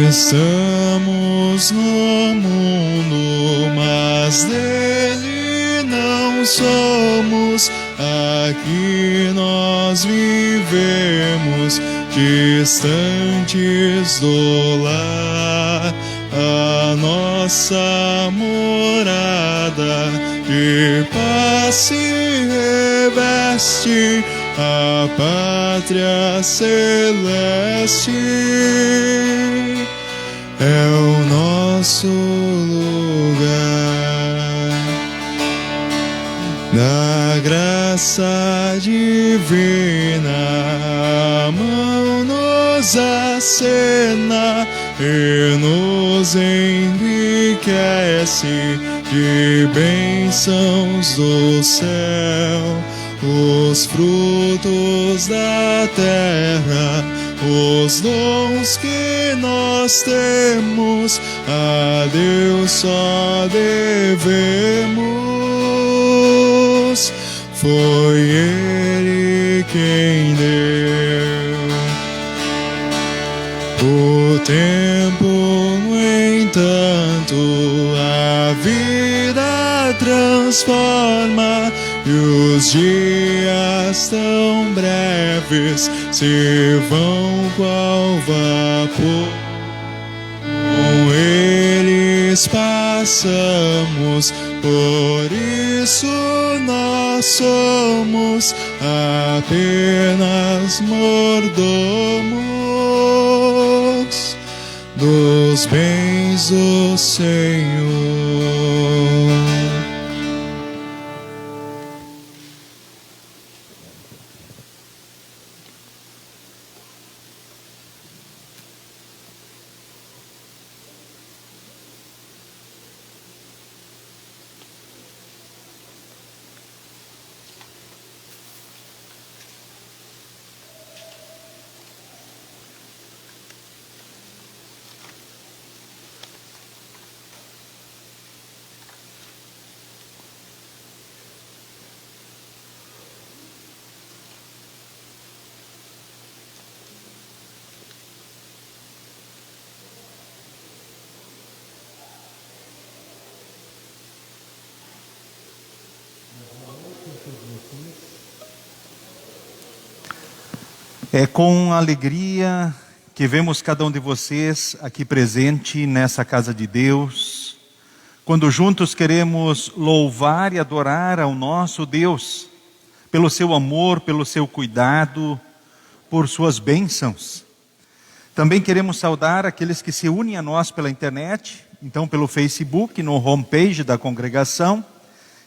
Estamos no mundo, mas dele não somos. Aqui nós vivemos, distantes do lar. A nossa morada de paz se reveste, a pátria celeste é o nosso lugar. Da graça divina a mão nos acena e nos enriquece de bênçãos do céu, os frutos da terra, os dons que nós temos, a Deus só devemos. Foi Ele quem deu. O tempo, no entanto, a vida transforma, e os dias tão breves se vão qual vapor. Com eles passamos, por isso nós somos apenas mordomos dos bens do Senhor. É com alegria que vemos cada um de vocês aqui presente nessa casa de Deus, quando juntos queremos louvar e adorar ao nosso Deus, pelo seu amor, pelo seu cuidado, por suas bênçãos. Também queremos saudar aqueles que se unem a nós pela internet, então pelo Facebook, no homepage da congregação,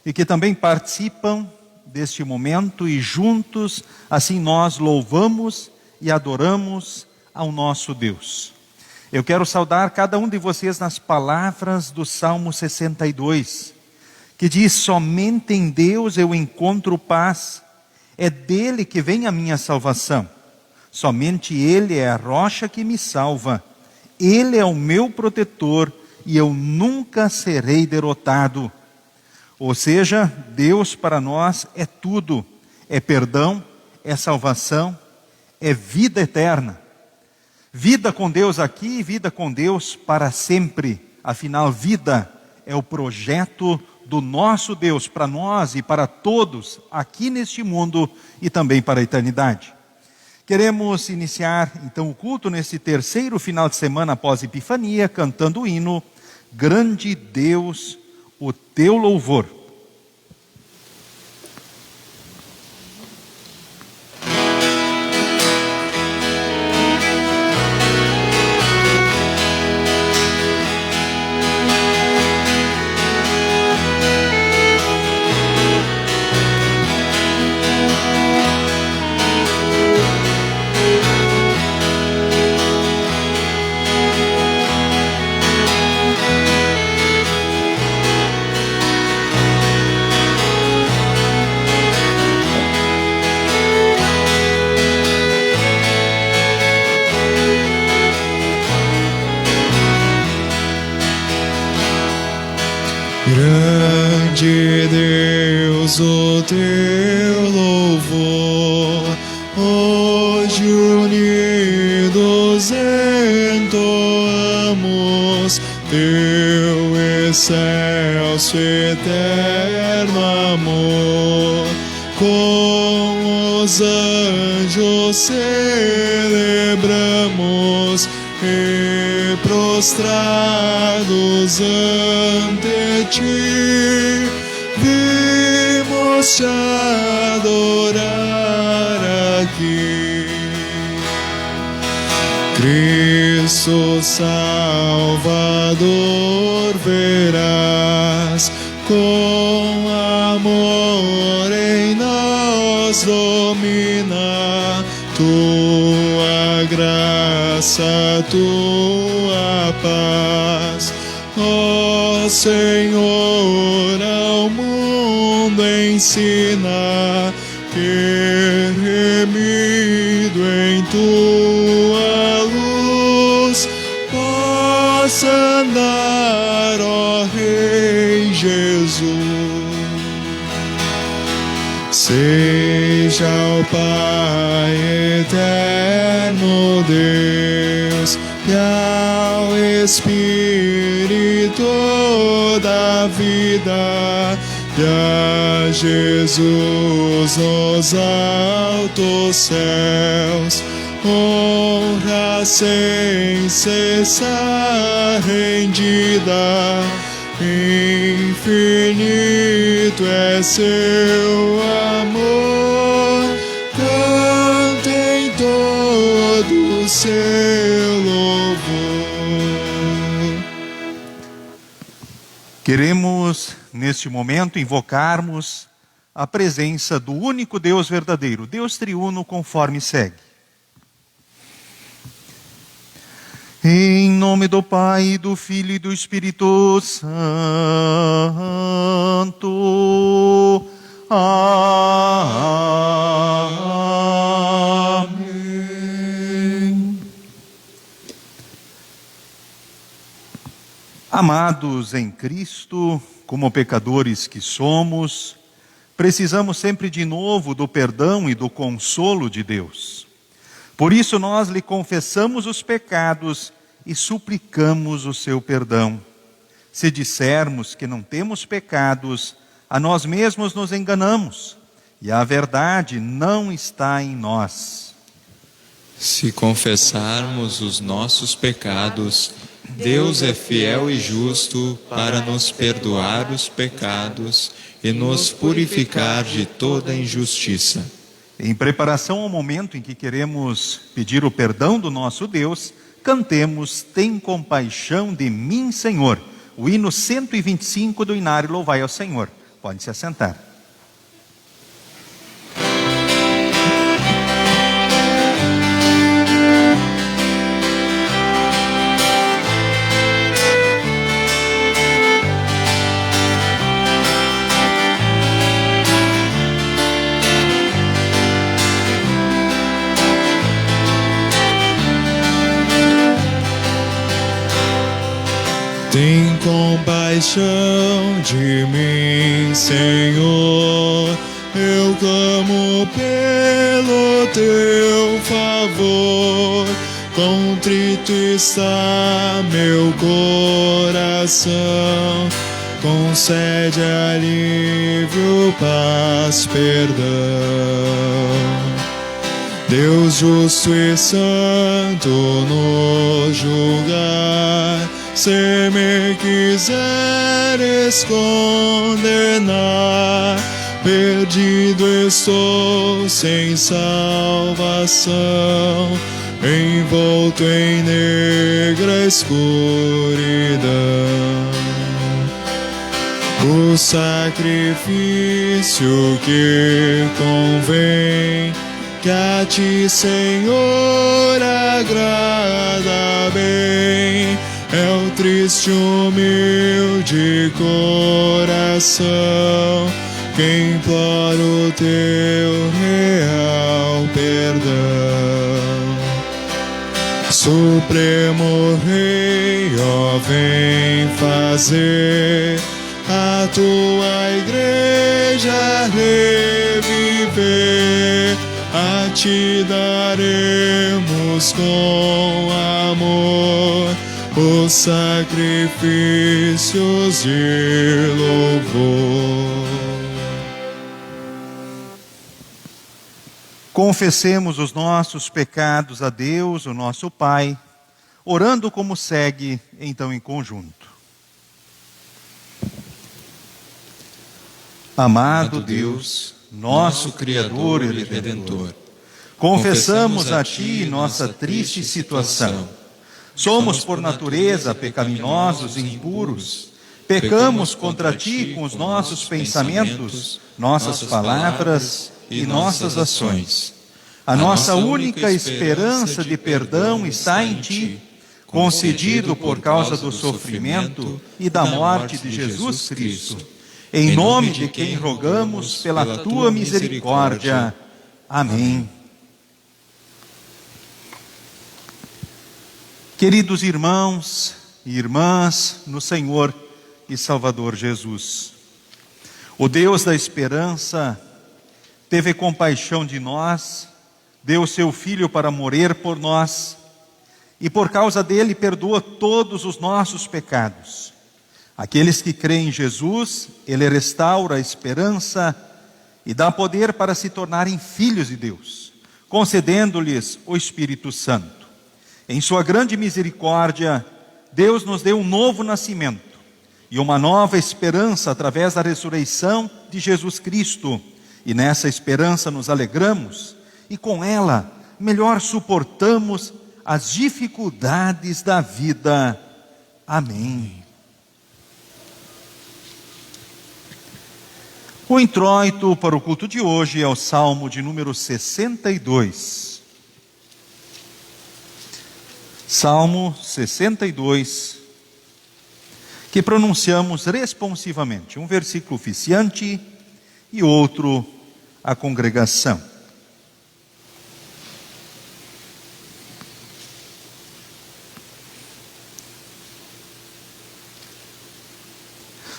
e que também participam deste momento, e juntos, assim nós louvamos e adoramos ao nosso Deus. Eu quero saudar cada um de vocês nas palavras do Salmo 62, que diz: somente em Deus eu encontro paz, é dele que vem a minha salvação, somente Ele é a rocha que me salva, Ele é o meu protetor e eu nunca serei derrotado. Ou seja, Deus para nós é tudo, é perdão, é salvação, é vida eterna. Vida com Deus aqui e vida com Deus para sempre. Afinal, vida é o projeto do nosso Deus para nós e para todos aqui neste mundo e também para a eternidade. Queremos iniciar então o culto nesse terceiro final de semana após Epifania, cantando o hino Grande Deus, o teu louvor. cantemos o teu louvor. Hoje unidos entoamos teu excelso eterno amor. Com os anjos celebramos e prostrados ante ti, vimos te adorar aqui. Cristo Salvador verás, com amor em nós domina, tua graça, tua paz. Ó Senhor, ao mundo ensina que remido em tua luz possa andar, ó Rei Jesus. Seja o Pai eterno Deus e ao Espírito da vida e a Jesus nos altos céus honra sem cessar rendida. Infinito é seu amor, cantem todo o seu louvor. Queremos, neste momento, invocarmos a presença do único Deus verdadeiro, Deus triuno, conforme segue. Em nome do Pai, do Filho e do Espírito Santo. Amém. Amados em Cristo, como pecadores que somos, precisamos sempre de novo do perdão e do consolo de Deus. Por isso nós lhe confessamos os pecados e suplicamos o seu perdão. Se dissermos que não temos pecados, a nós mesmos nos enganamos, e a verdade não está em nós. Se confessarmos os nossos pecados, Deus é fiel e justo para nos perdoar os pecados e nos purificar de toda injustiça. Em preparação ao momento em que queremos pedir o perdão do nosso Deus, cantemos Tem Compaixão de Mim, Senhor, o hino 125 do Inário Louvai ao Senhor. Pode se assentar. Tem compaixão de mim, Senhor, eu clamo pelo teu favor. Contrito está meu coração, concede alívio, paz, perdão. Deus justo e santo no julgar, se me quiseres condenar, perdido estou sem salvação, envolto em negra escuridão. O sacrifício que convém, que a ti, Senhor, agrada bem, é o triste, humilde coração que implora o teu real perdão. Supremo Rei, ó, vem fazer a tua igreja seja reviver, a ti daremos com amor os sacrifícios de louvor. Confessemos os nossos pecados a Deus, o nosso Pai, orando como segue, então em conjunto. Amado Deus, nosso Criador e Redentor, confessamos a Ti nossa triste situação. Somos por natureza pecaminosos e impuros. Pecamos contra Ti com os nossos pensamentos, nossas palavras e nossas ações. A nossa única esperança de perdão está em Ti, concedido por causa do sofrimento e da morte de Jesus Cristo. Em nome de quem rogamos pela Tua misericórdia. Amém. Queridos irmãos e irmãs no Senhor e Salvador Jesus, o Deus da esperança teve compaixão de nós, deu seu Filho para morrer por nós, e por causa dele perdoa todos os nossos pecados. Aqueles que creem em Jesus, ele restaura a esperança e dá poder para se tornarem filhos de Deus, concedendo-lhes o Espírito Santo. Em sua grande misericórdia, Deus nos deu um novo nascimento e uma nova esperança através da ressurreição de Jesus Cristo. E nessa esperança nos alegramos e com ela melhor suportamos as dificuldades da vida. Amém. O introito para o culto de hoje é o Salmo de número 62. Salmo 62, que pronunciamos responsivamente, um versículo oficiante e outro a congregação.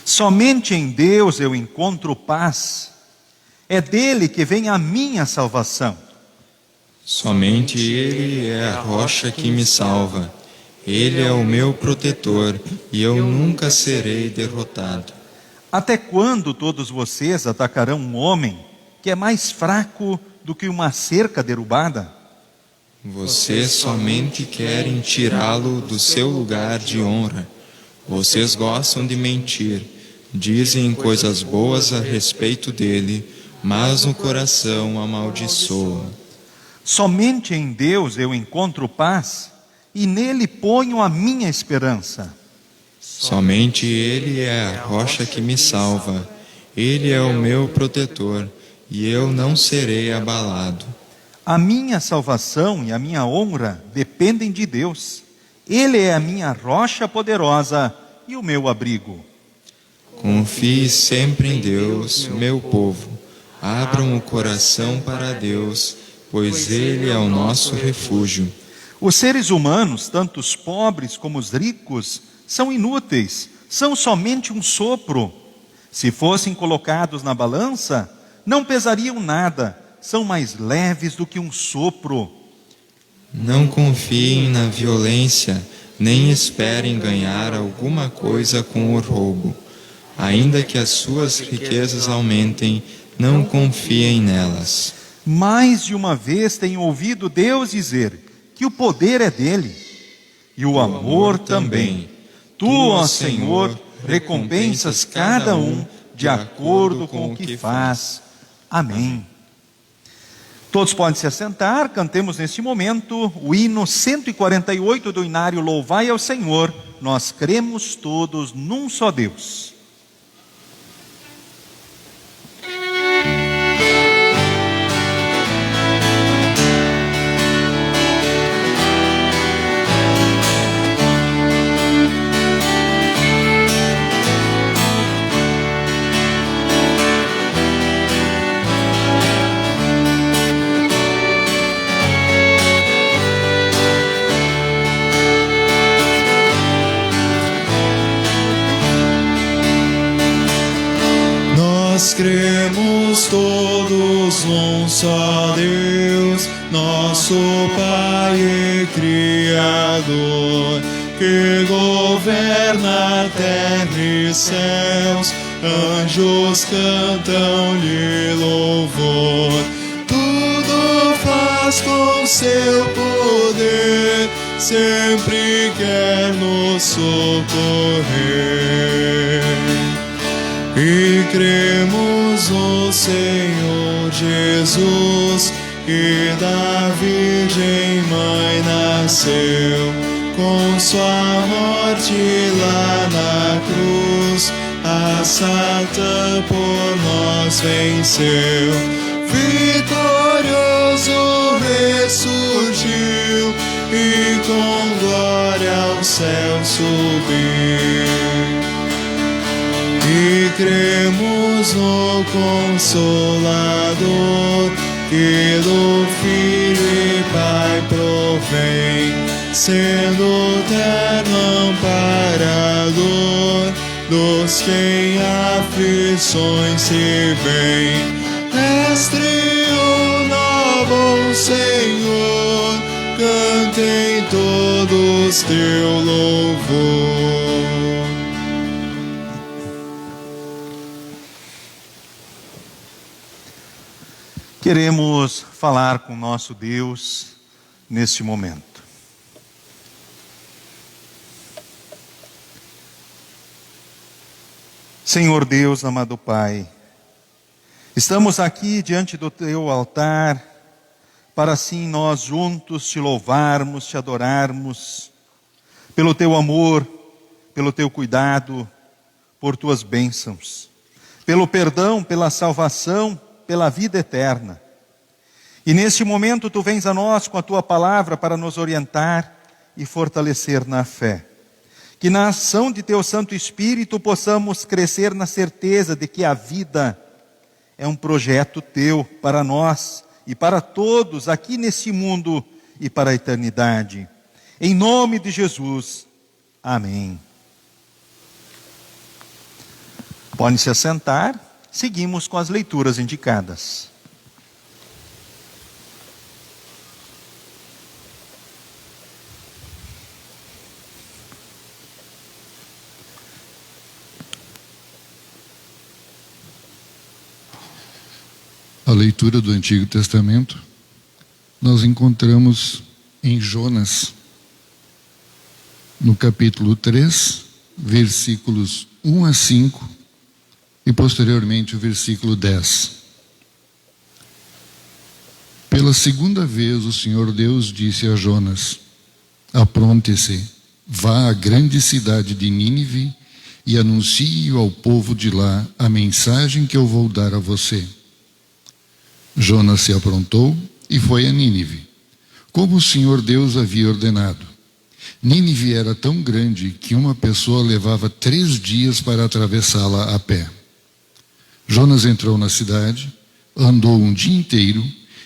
Somente em Deus eu encontro paz, é dele que vem a minha salvação. Somente Ele é a rocha que me salva. Ele é o meu protetor e eu nunca serei derrotado. Até quando todos vocês atacarão um homem que é mais fraco do que uma cerca derrubada? Vocês somente querem tirá-lo do seu lugar de honra. Vocês gostam de mentir, dizem coisas boas a respeito dele, mas no coração amaldiçoam. Somente em Deus eu encontro paz e nele ponho a minha esperança. Somente Ele é a rocha que me salva. Ele é o meu protetor e eu não serei abalado. A minha salvação e a minha honra dependem de Deus. Ele é a minha rocha poderosa e o meu abrigo. Confie sempre em Deus, meu povo. Abram o coração para Deus, pois Ele é o nosso refúgio. Os seres humanos, tanto os pobres como os ricos, são inúteis, são somente um sopro. Se fossem colocados na balança, não pesariam nada, são mais leves do que um sopro. Não confiem na violência, nem esperem ganhar alguma coisa com o roubo. Ainda que as suas riquezas aumentem, não confiem nelas. Mais de uma vez tenho ouvido Deus dizer que o poder é dele e o amor também. Tu, ó Senhor, recompensas cada um de acordo com o que faz. Amém. Todos podem se assentar, cantemos neste momento o hino 148 do Inário Louvai ao Senhor. Nós cremos todos num só Deus. todos um só Deus, nosso Pai e Criador, que governa a terra e céus, anjos cantam-lhe louvor. Tudo faz com seu poder, sempre quer nos socorrer. E cremos no Senhor Jesus, que da Virgem Mãe nasceu, com sua morte lá na cruz, a Satã por nós venceu. Vitorioso ressurgiu e com glória ao céu subiu. E cremos no Consolador, que do Filho e Pai provém, sendo terno amparador dos que em aflições se veem. Mestre, o bom Senhor, cantem todos teu louvor. Queremos falar com nosso Deus neste momento. Senhor Deus, amado Pai, estamos aqui diante do teu altar para assim nós juntos te louvarmos, te adorarmos pelo teu amor, pelo teu cuidado, por tuas bênçãos, pelo perdão, pela salvação, pela vida eterna. E neste momento tu vens a nós com a tua palavra para nos orientar e fortalecer na fé. Que na ação de teu Santo Espírito possamos crescer na certeza de que a vida é um projeto teu para nós e para todos aqui nesse mundo e para a eternidade. Em nome de Jesus. Amém. Podem se assentar. Seguimos com as leituras indicadas. A leitura do Antigo Testamento nós encontramos em Jonas, no capítulo 3, versículos 1 a 5, e posteriormente o versículo 10. Pela segunda vez o Senhor Deus disse a Jonas: apronte-se, vá à grande cidade de Nínive e anuncie ao povo de lá a mensagem que eu vou dar a você. Jonas se aprontou e foi a Nínive, como o Senhor Deus havia ordenado. Nínive era tão grande que uma pessoa levava 3 dias para atravessá-la a pé. Jonas entrou na cidade, andou um dia inteiro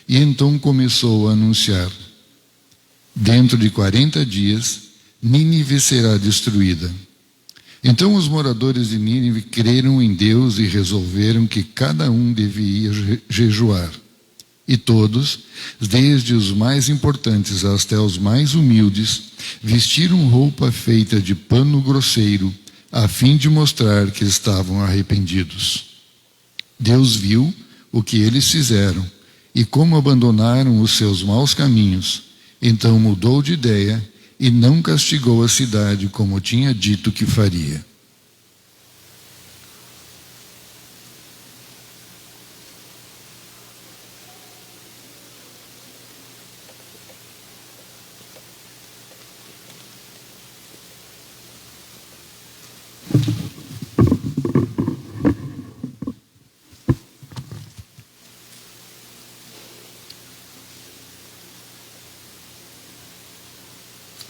e então começou a anunciar: dentro de 40 dias, Nínive será destruída. Então os moradores de Nínive creram em Deus e resolveram que cada um devia jejuar. E todos, desde os mais importantes até os mais humildes, vestiram roupa feita de pano grosseiro, a fim de mostrar que estavam arrependidos. Deus viu o que eles fizeram e como abandonaram os seus maus caminhos. Então mudou de ideia e não castigou a cidade como tinha dito que faria.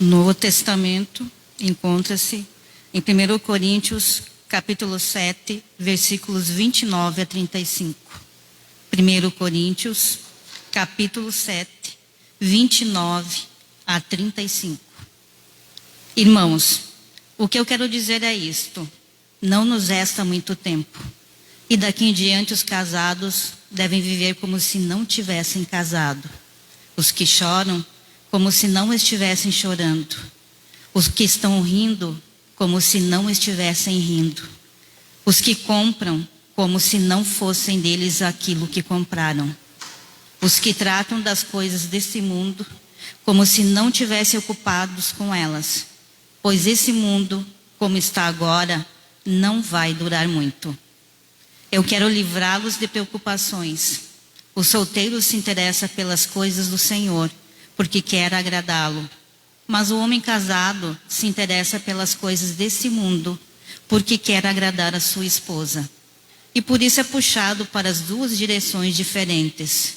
O Novo Testamento encontra-se em 1 Coríntios, capítulo 7, versículos 29 a 35. 1 Coríntios, capítulo 7, 29 a 35. Irmãos, o que eu quero dizer é isto: não nos resta muito tempo, e daqui em diante os casados devem viver como se não tivessem casado. Os que choram, como se não estivessem chorando. Os que estão rindo, como se não estivessem rindo. Os que compram, como se não fossem deles aquilo que compraram. Os que tratam das coisas desse mundo, como se não tivessem ocupados com elas. Pois esse mundo, como está agora, não vai durar muito. Eu quero livrá-los de preocupações. O solteiro se interessa pelas coisas do Senhor, porque quer agradá-lo. Mas o homem casado se interessa pelas coisas desse mundo, porque quer agradar a sua esposa. E por isso é puxado para as duas direções diferentes.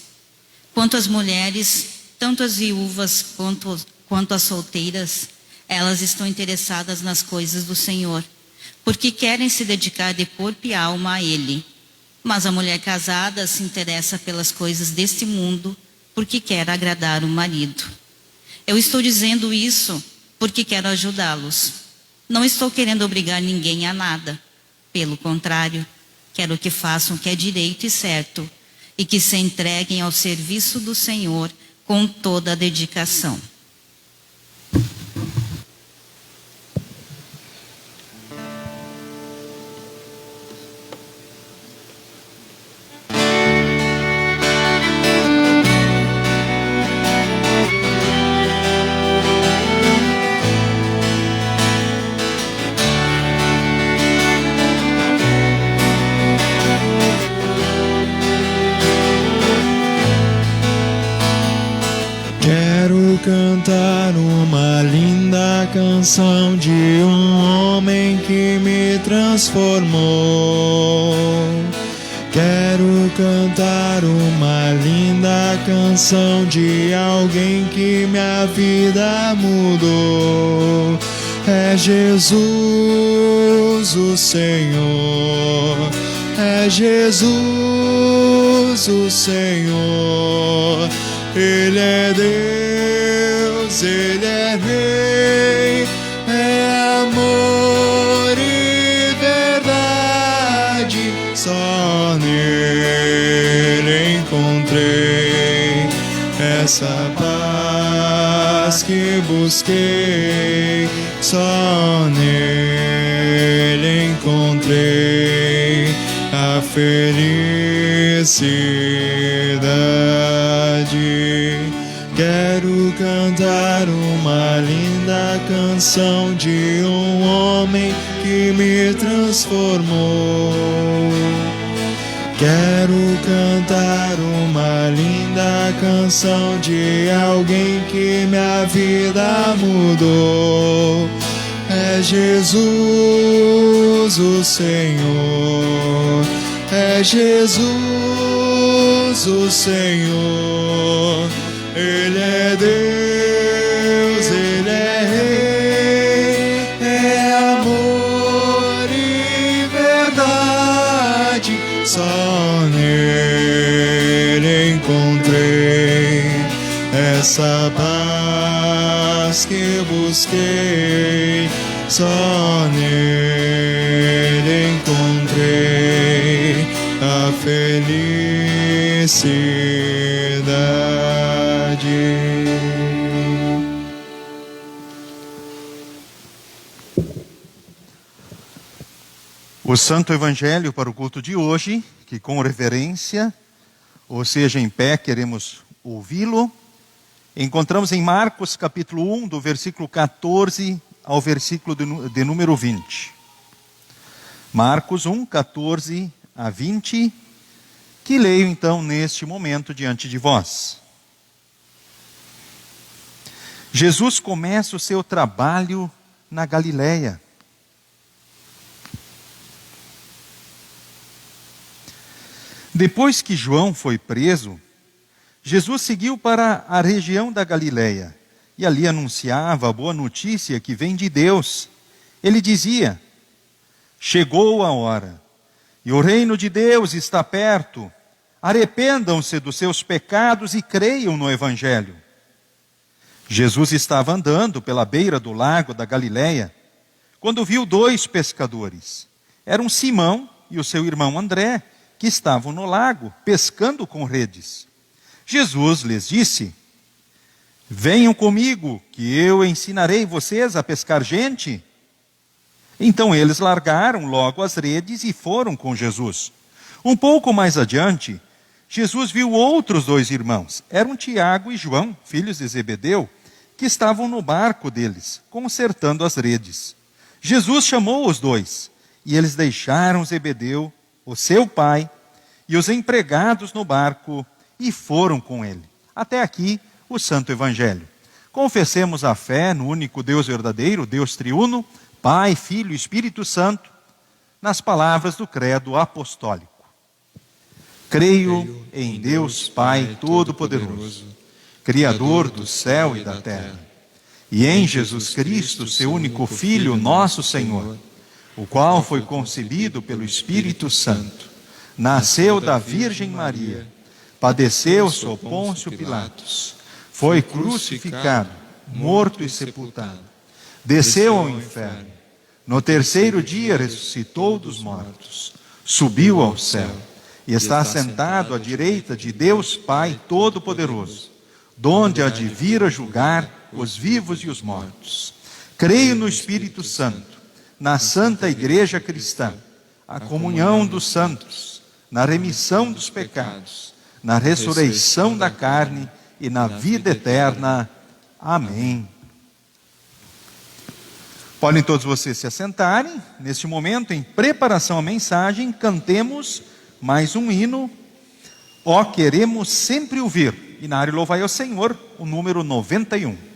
Quanto às mulheres, tanto as viúvas quanto as solteiras, elas estão interessadas nas coisas do Senhor, porque querem se dedicar de corpo e alma a Ele. Mas a mulher casada se interessa pelas coisas deste mundo, porque quer agradar o marido. Eu estou dizendo isso porque quero ajudá-los. Não estou querendo obrigar ninguém a nada. Pelo contrário, quero que façam o que é direito e certo, e que se entreguem ao serviço do Senhor com toda a dedicação. Cantar uma linda canção de um homem que me transformou. Quero cantar uma linda canção de alguém que minha vida mudou. É Jesus o Senhor, é Jesus o Senhor. Ele é Deus, Ele é Rei, é amor e verdade. Só nele encontrei essa paz que busquei. Só nele encontrei a felicidade. Quero cantar uma linda canção de um homem que me transformou. Quero cantar uma linda canção de alguém que minha vida mudou. É Jesus o Senhor, é Jesus o Senhor. Ele é Deus, Ele é Rei, é amor e verdade. Só nele encontrei essa paz que busquei. Só nele encontrei a felicidade. O Santo Evangelho para o culto de hoje, que com reverência, ou seja, em pé, queremos ouvi-lo, encontramos em Marcos capítulo 1, do versículo 14 ao versículo de número 20. Marcos 1, 14 a 20, que leio então neste momento diante de vós. Jesus começa o seu trabalho na Galileia. Depois que João foi preso, Jesus seguiu para a região da Galileia e ali anunciava a boa notícia que vem de Deus. Ele dizia: chegou a hora e o reino de Deus está perto. Arrependam-se dos seus pecados e creiam no Evangelho. Jesus estava andando pela beira do lago da Galileia, quando viu 2 pescadores. Eram Simão e o seu irmão André, que estavam no lago, pescando com redes. Jesus lhes disse: venham comigo, que eu ensinarei vocês a pescar gente. Então eles largaram logo as redes e foram com Jesus. Um pouco mais adiante, Jesus viu outros 2 irmãos. Eram Tiago e João, filhos de Zebedeu, que estavam no barco deles, consertando as redes. Jesus chamou os 2, e eles deixaram Zebedeu, o seu pai, e os empregados no barco, e foram com ele. Até aqui, o Santo Evangelho. Confessemos a fé no único Deus verdadeiro, Deus triuno, Pai, Filho e Espírito Santo, nas palavras do credo apostólico. Creio em Deus Pai Todo-Poderoso, Criador do céu e da terra, e em Jesus Cristo, seu único Filho, nosso Senhor, o qual foi concebido pelo Espírito Santo, nasceu da Virgem Maria, padeceu sob Pôncio Pilatos, foi crucificado, morto e sepultado, desceu ao inferno, no terceiro dia ressuscitou dos mortos, subiu ao céu, e está sentado à direita de Deus Pai Todo-Poderoso, donde há de vir a julgar os vivos e os mortos. Creio no Espírito Santo, na Santa Igreja Cristã, a comunhão dos santos, na remissão dos pecados, na ressurreição da carne e na vida eterna. Amém. Podem todos vocês se assentarem. Neste momento, em preparação à mensagem, cantemos mais um hino, Ó Queremos Sempre Ouvir. E na área Louvai ao Senhor, o número 91.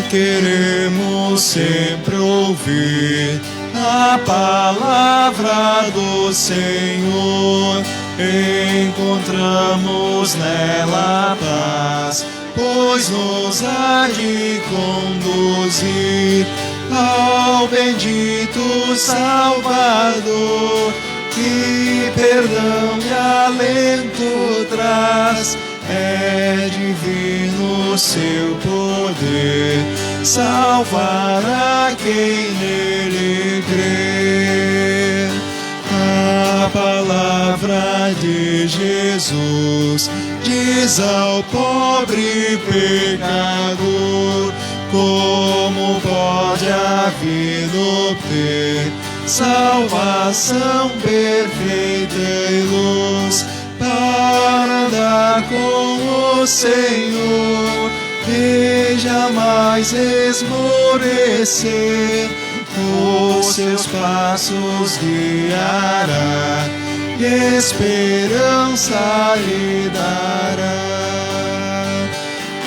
Queremos sempre ouvir a palavra do Senhor, encontramos nela paz, pois nos há de conduzir ao bendito Salvador, que perdão e alento traz. É divino seu poder, salvar a quem nele crer. A palavra de Jesus diz ao pobre pecador: como pode a vida obter salvação perfeita e luz, para andar com o Senhor e jamais esmorecer. Os seus passos guiará e esperança lhe dará.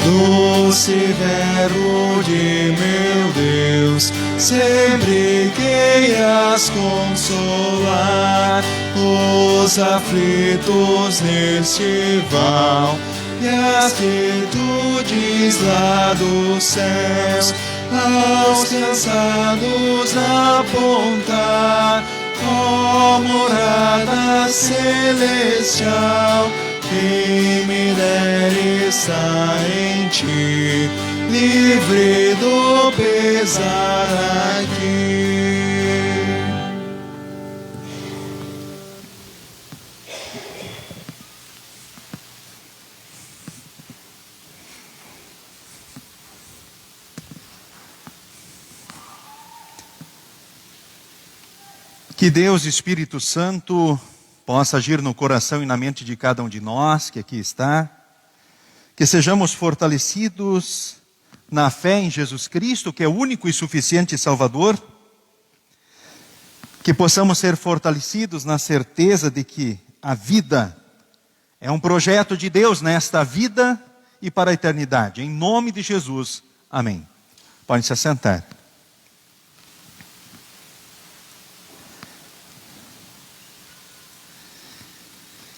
Doce verbo de meu Deus, sempre queiras consolar os aflitos neste val e as quietudes lá dos céus, aos cansados apontar, ó morada celestial, quem me der estar em ti, livre do pesar aqui. Que Deus, Espírito Santo, possa agir no coração e na mente de cada um de nós que aqui está, que sejamos fortalecidos na fé em Jesus Cristo, que é o único e suficiente Salvador, que possamos ser fortalecidos na certeza de que a vida é um projeto de Deus nesta vida e para a eternidade. Em nome de Jesus, amém. Podem se assentar.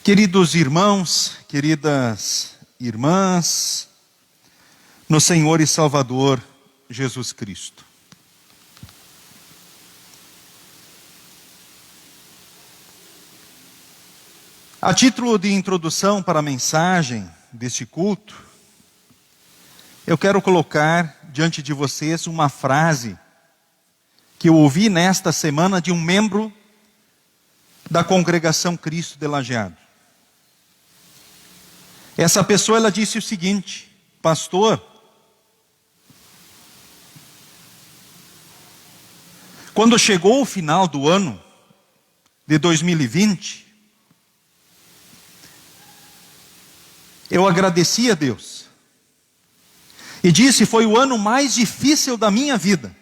Queridos irmãos, queridas irmãs, no Senhor e Salvador Jesus Cristo. A título de introdução para a mensagem, deste culto, eu quero colocar diante de vocês uma frase que eu ouvi nesta semana de um membro da congregação Cristo de Lajeado. Essa pessoa, ela disse o seguinte: pastor, quando chegou o final do ano de 2020, eu agradeci a Deus e disse: foi o ano mais difícil da minha vida.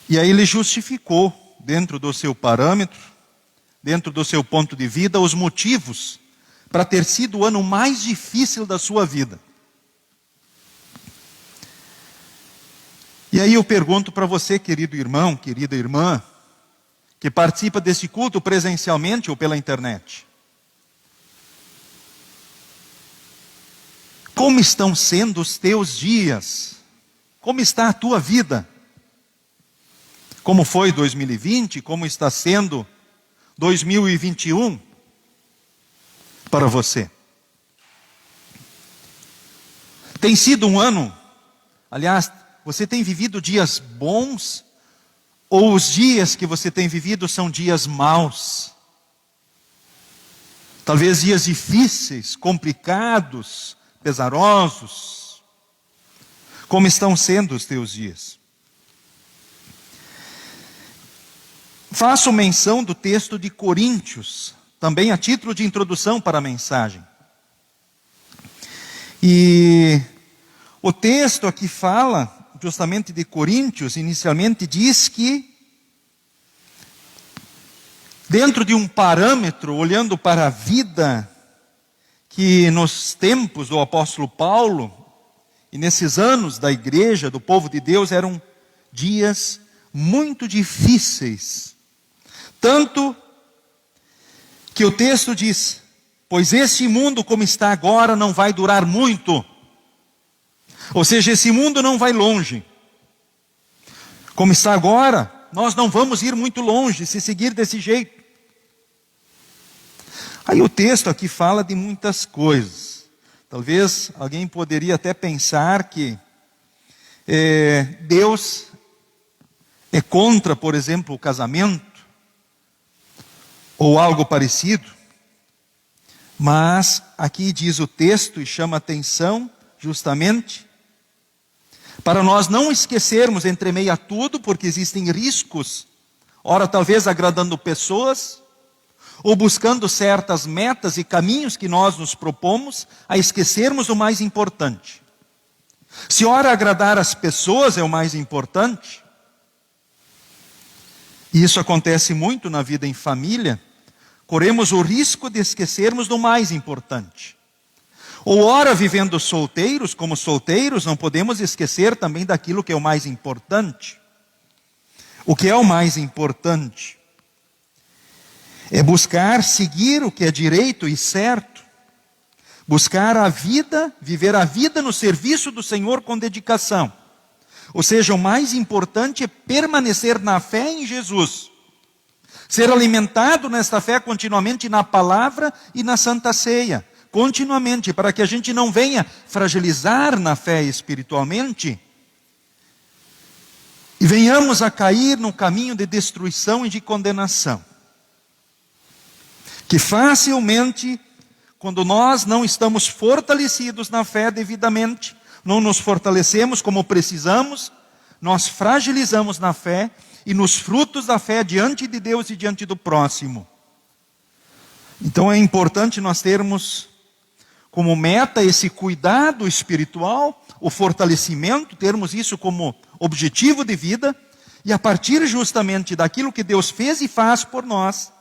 E aí ele justificou, dentro do seu parâmetro, dentro do seu ponto de vida, os motivos para ter sido o ano mais difícil da sua vida. E aí eu pergunto para você, querido irmão, querida irmã, que participa desse culto presencialmente ou pela internet: como estão sendo os teus dias? Como está a tua vida? Como foi 2020? Como está sendo 2021 para você? Tem sido um ano, aliás, você tem vivido dias bons? Ou os dias que você tem vivido são dias maus? Talvez dias difíceis, complicados, pesarosos. Como estão sendo os teus dias? Faço menção do texto de Coríntios, também a título de introdução para a mensagem. E o texto aqui fala justamente de Coríntios, inicialmente diz que, dentro de um parâmetro, olhando para a vida, que nos tempos do apóstolo Paulo, e nesses anos da igreja, do povo de Deus, eram dias muito difíceis. Tanto que o texto diz: pois esse mundo como está agora não vai durar muito. Ou seja, esse mundo não vai longe. Como está agora, nós não vamos ir muito longe se seguir desse jeito. Aí o texto aqui fala de muitas coisas. Talvez alguém poderia até pensar que Deus é contra, por exemplo, o casamento, ou algo parecido. Mas aqui diz o texto, e chama atenção justamente para nós não esquecermos, entre meio a tudo, porque existem riscos, ora talvez agradando pessoas, ou buscando certas metas e caminhos que nós nos propomos, a esquecermos o mais importante. Se ora agradar as pessoas é o mais importante, e isso acontece muito na vida em família, corremos o risco de esquecermos do mais importante. Ou ora, vivendo solteiros, como solteiros, não podemos esquecer também daquilo que é o mais importante. O que é o mais importante? É buscar seguir o que é direito e certo. Buscar a vida, viver a vida no serviço do Senhor com dedicação. Ou seja, o mais importante é permanecer na fé em Jesus. Ser alimentado nesta fé continuamente na palavra e na Santa Ceia. Continuamente, para que a gente não venha fragilizar na fé espiritualmente e venhamos a cair no caminho de destruição e de condenação. Que facilmente, quando nós não estamos fortalecidos na fé devidamente, não nos fortalecemos como precisamos, nós fragilizamos na fé e nos frutos da fé diante de Deus e diante do próximo. Então é importante nós termos como meta esse cuidado espiritual, o fortalecimento, termos isso como objetivo de vida, e a partir justamente daquilo que Deus fez e faz por nós,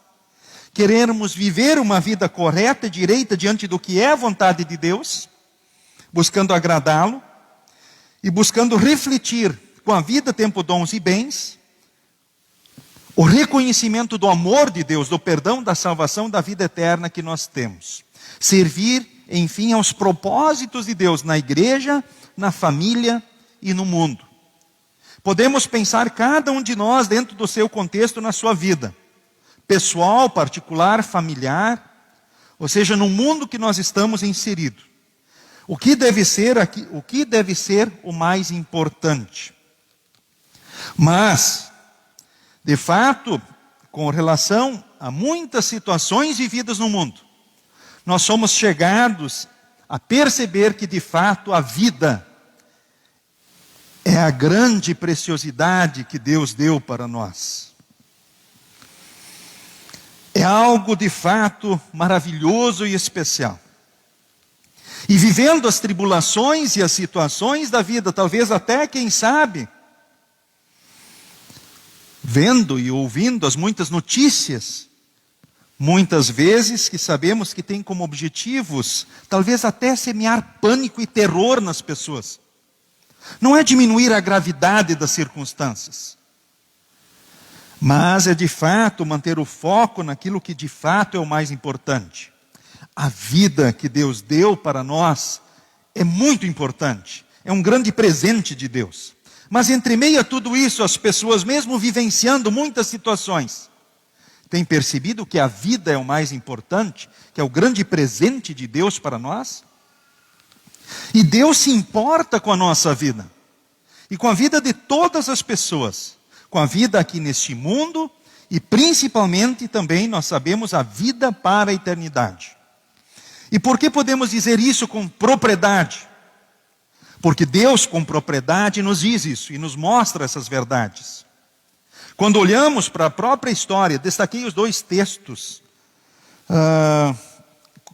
querermos viver uma vida correta e direita diante do que é a vontade de Deus, buscando agradá-lo, e buscando refletir com a vida, tempo, dons e bens, o reconhecimento do amor de Deus, do perdão, da salvação, da vida eterna que nós temos. Servir, enfim, aos propósitos de Deus na igreja, na família e no mundo. Podemos pensar cada um de nós dentro do seu contexto, na sua vida. pessoal, particular, familiar, ou seja, no mundo que nós estamos inseridos. O que deve ser o mais importante? Mas, de fato, com relação a muitas situações vividas no mundo, nós somos chegados a perceber que, de fato, a vida é a grande preciosidade que Deus deu para nós. É algo, de fato, maravilhoso e especial. E vivendo as tribulações e as situações da vida, talvez até, quem sabe, vendo e ouvindo as muitas notícias, muitas vezes que sabemos que tem como objetivos, talvez até semear pânico e terror nas pessoas. Não é diminuir a gravidade das circunstâncias, mas é de fato manter o foco naquilo que de fato é o mais importante. A vida que Deus deu para nós é muito importante, é um grande presente de Deus. Mas entre meio a tudo isso, as pessoas, mesmo vivenciando muitas situações, têm percebido que a vida é o mais importante, que é o grande presente de Deus para nós? E Deus se importa com a nossa vida, e com a vida de todas as pessoas, com a vida aqui neste mundo, e principalmente também, nós sabemos, a vida para a eternidade. E por que podemos dizer isso com propriedade? Porque Deus, com propriedade, nos diz isso e nos mostra essas verdades. Quando olhamos para a própria história, destaquei os 2 textos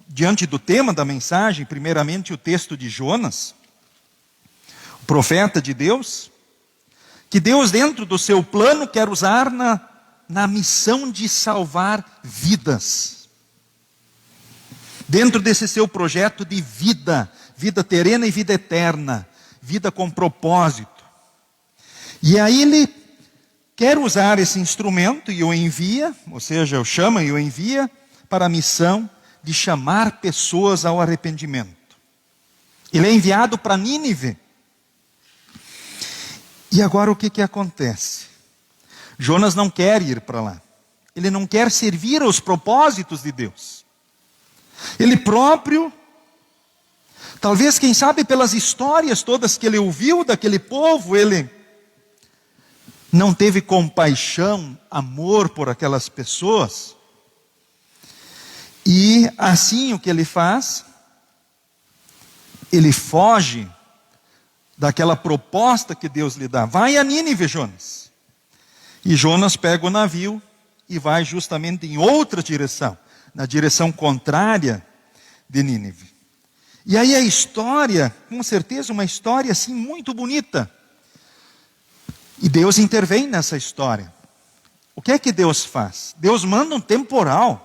diante do tema da mensagem. Primeiramente, o texto de Jonas, o profeta de Deus, que Deus, dentro do seu plano, quer usar na missão de salvar vidas. Dentro desse seu projeto de vida, vida terrena e vida eterna, vida com propósito. E aí ele quer usar esse instrumento e o envia, ou seja, o chama e o envia para a missão de chamar pessoas ao arrependimento. Ele é enviado para Nínive. E agora o que acontece? Jonas não quer ir para lá. Ele não quer servir aos propósitos de Deus. Ele próprio, talvez, quem sabe, pelas histórias todas que ele ouviu daquele povo, ele não teve compaixão, amor por aquelas pessoas. E assim o que ele faz? Ele foge daquela proposta que Deus lhe dá. Vai a Nínive, Jonas. E Jonas pega o navio e vai justamente em outra direção, na direção contrária de Nínive. E aí a história, com certeza uma história assim muito bonita. E Deus intervém nessa história. O que é que Deus faz? Deus manda um temporal.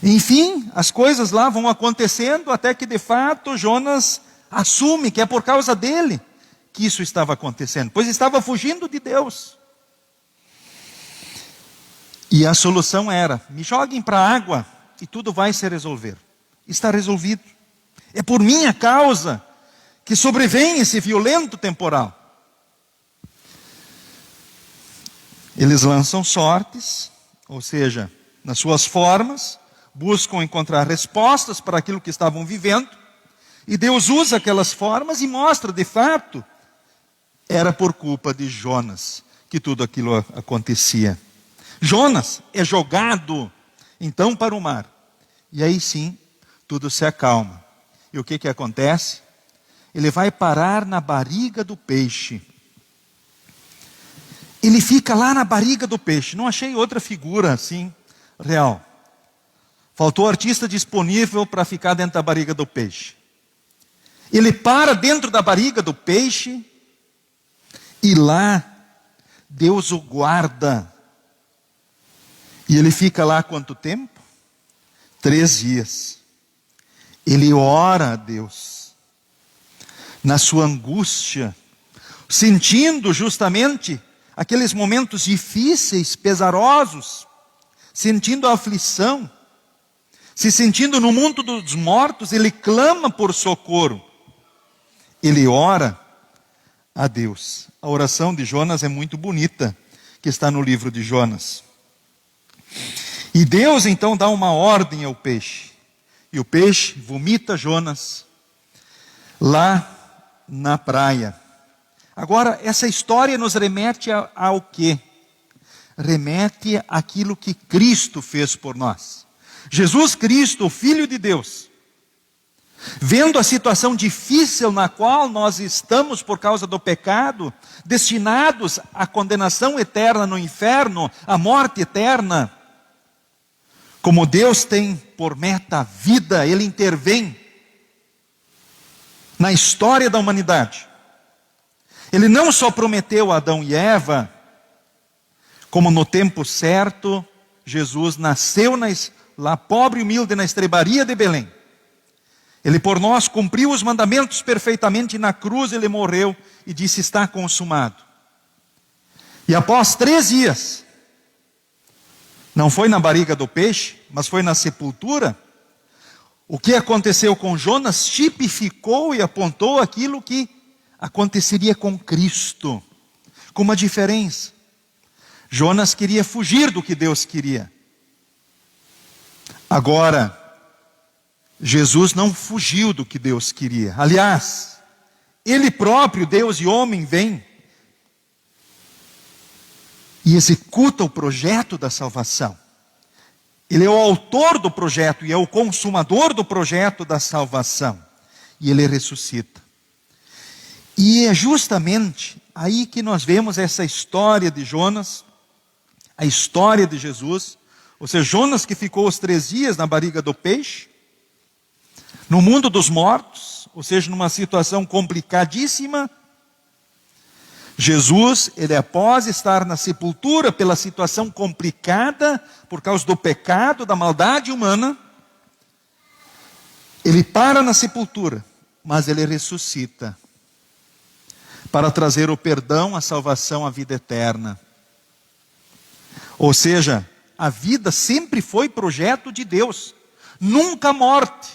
Enfim, as coisas lá vão acontecendo até que de fato Jonas assume que é por causa dele que isso estava acontecendo, pois estava fugindo de Deus. E a solução era: me joguem para a água e tudo vai se resolver. Está resolvido. É por minha causa que sobrevém esse violento temporal. Eles lançam sortes, ou seja, nas suas formas, buscam encontrar respostas para aquilo que estavam vivendo, e Deus usa aquelas formas e mostra, de fato, era por culpa de Jonas que tudo aquilo acontecia. Jonas é jogado então para o mar, e aí sim, tudo se acalma. E o que acontece? Ele vai parar na barriga do peixe. Ele fica lá na barriga do peixe. Não achei outra figura assim, real. Faltou artista disponível para ficar dentro da barriga do peixe. Ele para dentro da barriga do peixe e lá Deus o guarda. E ele fica lá quanto tempo? 3 dias. Ele ora a Deus na sua angústia, sentindo justamente aqueles momentos difíceis, pesarosos, sentindo a aflição, se sentindo no mundo dos mortos. Ele clama por socorro. Ele ora a Deus. A oração de Jonas é muito bonita, que está no livro de Jonas. E Deus então dá uma ordem ao peixe. E o peixe vomita Jonas lá na praia. Agora, essa história nos remete ao quê? Remete àquilo que Cristo fez por nós. Jesus Cristo, o Filho de Deus, vendo a situação difícil na qual nós estamos por causa do pecado, destinados à condenação eterna no inferno, à morte eterna, como Deus tem por meta a vida, Ele intervém na história da humanidade. Ele não só prometeu a Adão e Eva, como no tempo certo, Jesus nasceu lá pobre e humilde na estrebaria de Belém. Ele por nós cumpriu os mandamentos perfeitamente, e na cruz Ele morreu e disse: está consumado. E após 3 dias, não foi na barriga do peixe, mas foi na sepultura, o que aconteceu com Jonas tipificou e apontou aquilo que aconteceria com Cristo, com uma diferença. Jonas queria fugir do que Deus queria. Agora, Jesus não fugiu do que Deus queria. Aliás, Ele próprio, Deus e homem, vem e executa o projeto da salvação. Ele é o autor do projeto e é o consumador do projeto da salvação. E Ele ressuscita. E é justamente aí que nós vemos essa história de Jonas, a história de Jesus. Ou seja, Jonas que ficou os 3 dias na barriga do peixe, no mundo dos mortos, ou seja, numa situação complicadíssima. Jesus, ele após estar na sepultura pela situação complicada, por causa do pecado, da maldade humana, ele para na sepultura, mas ele ressuscita, para trazer o perdão, a salvação, a vida eterna. Ou seja, a vida sempre foi projeto de Deus, nunca a morte.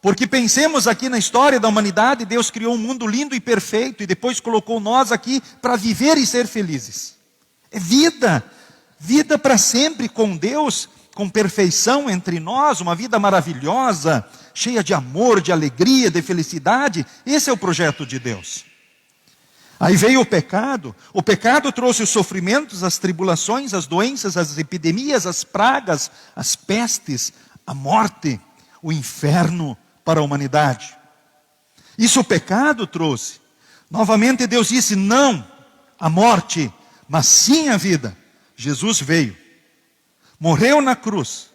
Porque pensemos aqui na história da humanidade, Deus criou um mundo lindo e perfeito, e depois colocou nós aqui para viver e ser felizes. É vida, vida para sempre com Deus, com perfeição entre nós, uma vida maravilhosa, cheia de amor, de alegria, de felicidade. Esse é o projeto de Deus. Aí veio o pecado trouxe os sofrimentos, as tribulações, as doenças, as epidemias, as pragas, as pestes, a morte, o inferno para a humanidade. Isso o pecado trouxe. Novamente Deus disse não à morte, mas sim à vida. Jesus veio, morreu na cruz.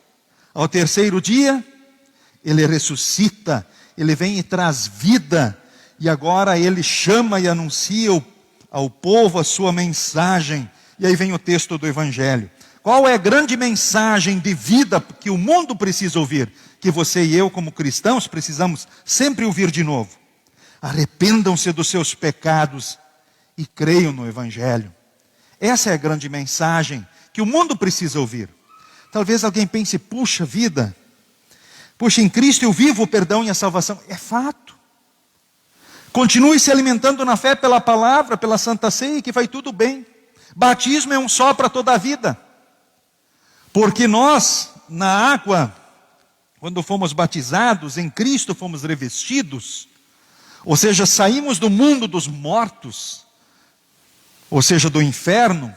Ao 3º dia, Ele ressuscita, Ele vem e traz vida. E agora Ele chama e anuncia ao povo a sua mensagem. E aí vem o texto do Evangelho. Qual é a grande mensagem de vida que o mundo precisa ouvir? Que você e eu, como cristãos, precisamos sempre ouvir de novo. Arrependam-se dos seus pecados e creiam no Evangelho. Essa é a grande mensagem que o mundo precisa ouvir. Talvez alguém pense: puxa vida, puxa, em Cristo eu vivo o perdão e a salvação. É fato. Continue se alimentando na fé pela palavra, pela Santa Ceia, que vai tudo bem. Batismo é um só para toda a vida. Porque nós, na água, quando fomos batizados, em Cristo fomos revestidos, ou seja, saímos do mundo dos mortos, ou seja, do inferno,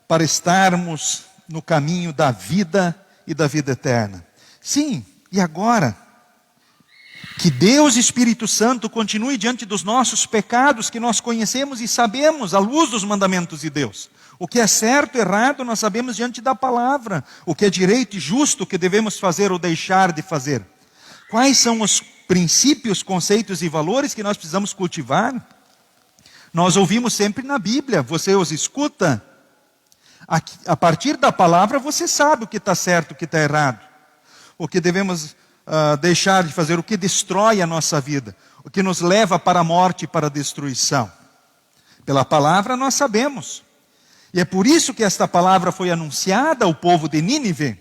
para estarmos no caminho da vida e da vida eterna. Sim, e agora, que Deus Espírito Santo continue diante dos nossos pecados, que nós conhecemos e sabemos, à luz dos mandamentos de Deus. O que é certo e errado, nós sabemos diante da palavra. O que é direito e justo, o que devemos fazer ou deixar de fazer. Quais são os princípios, conceitos e valores que nós precisamos cultivar? Nós ouvimos sempre na Bíblia, você os escuta. A partir da palavra você sabe o que está certo, o que está errado. O que devemos deixar de fazer, o que destrói a nossa vida. O que nos leva para a morte e para a destruição. Pela palavra nós sabemos. E é por isso que esta palavra foi anunciada ao povo de Nínive.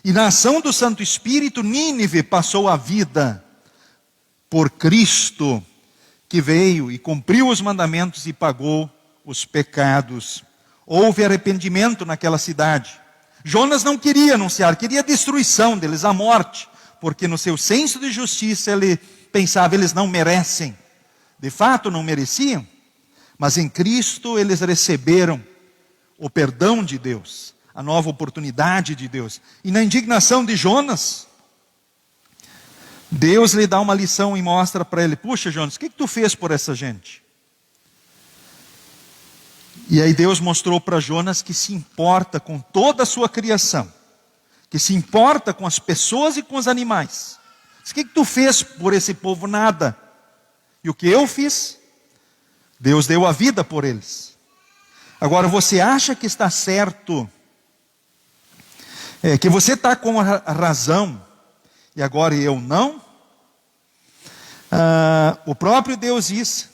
E na ação do Santo Espírito, Nínive passou a vida por Cristo, que veio e cumpriu os mandamentos e pagou os pecados. Houve arrependimento naquela cidade. Jonas não queria anunciar, queria a destruição deles, a morte, porque no seu senso de justiça ele pensava, eles não merecem. De fato não mereciam, mas em Cristo eles receberam o perdão de Deus, a nova oportunidade de Deus. E na indignação de Jonas, Deus lhe dá uma lição e mostra para ele, puxa Jonas, o que tu fez por essa gente? E aí Deus mostrou para Jonas que se importa com toda a sua criação, que se importa com as pessoas e com os animais. O que tu fez por esse povo? Nada. E o que eu fiz? Deus deu a vida por eles. Agora você acha que está certo, que você está com a razão, e agora eu não? O próprio Deus diz,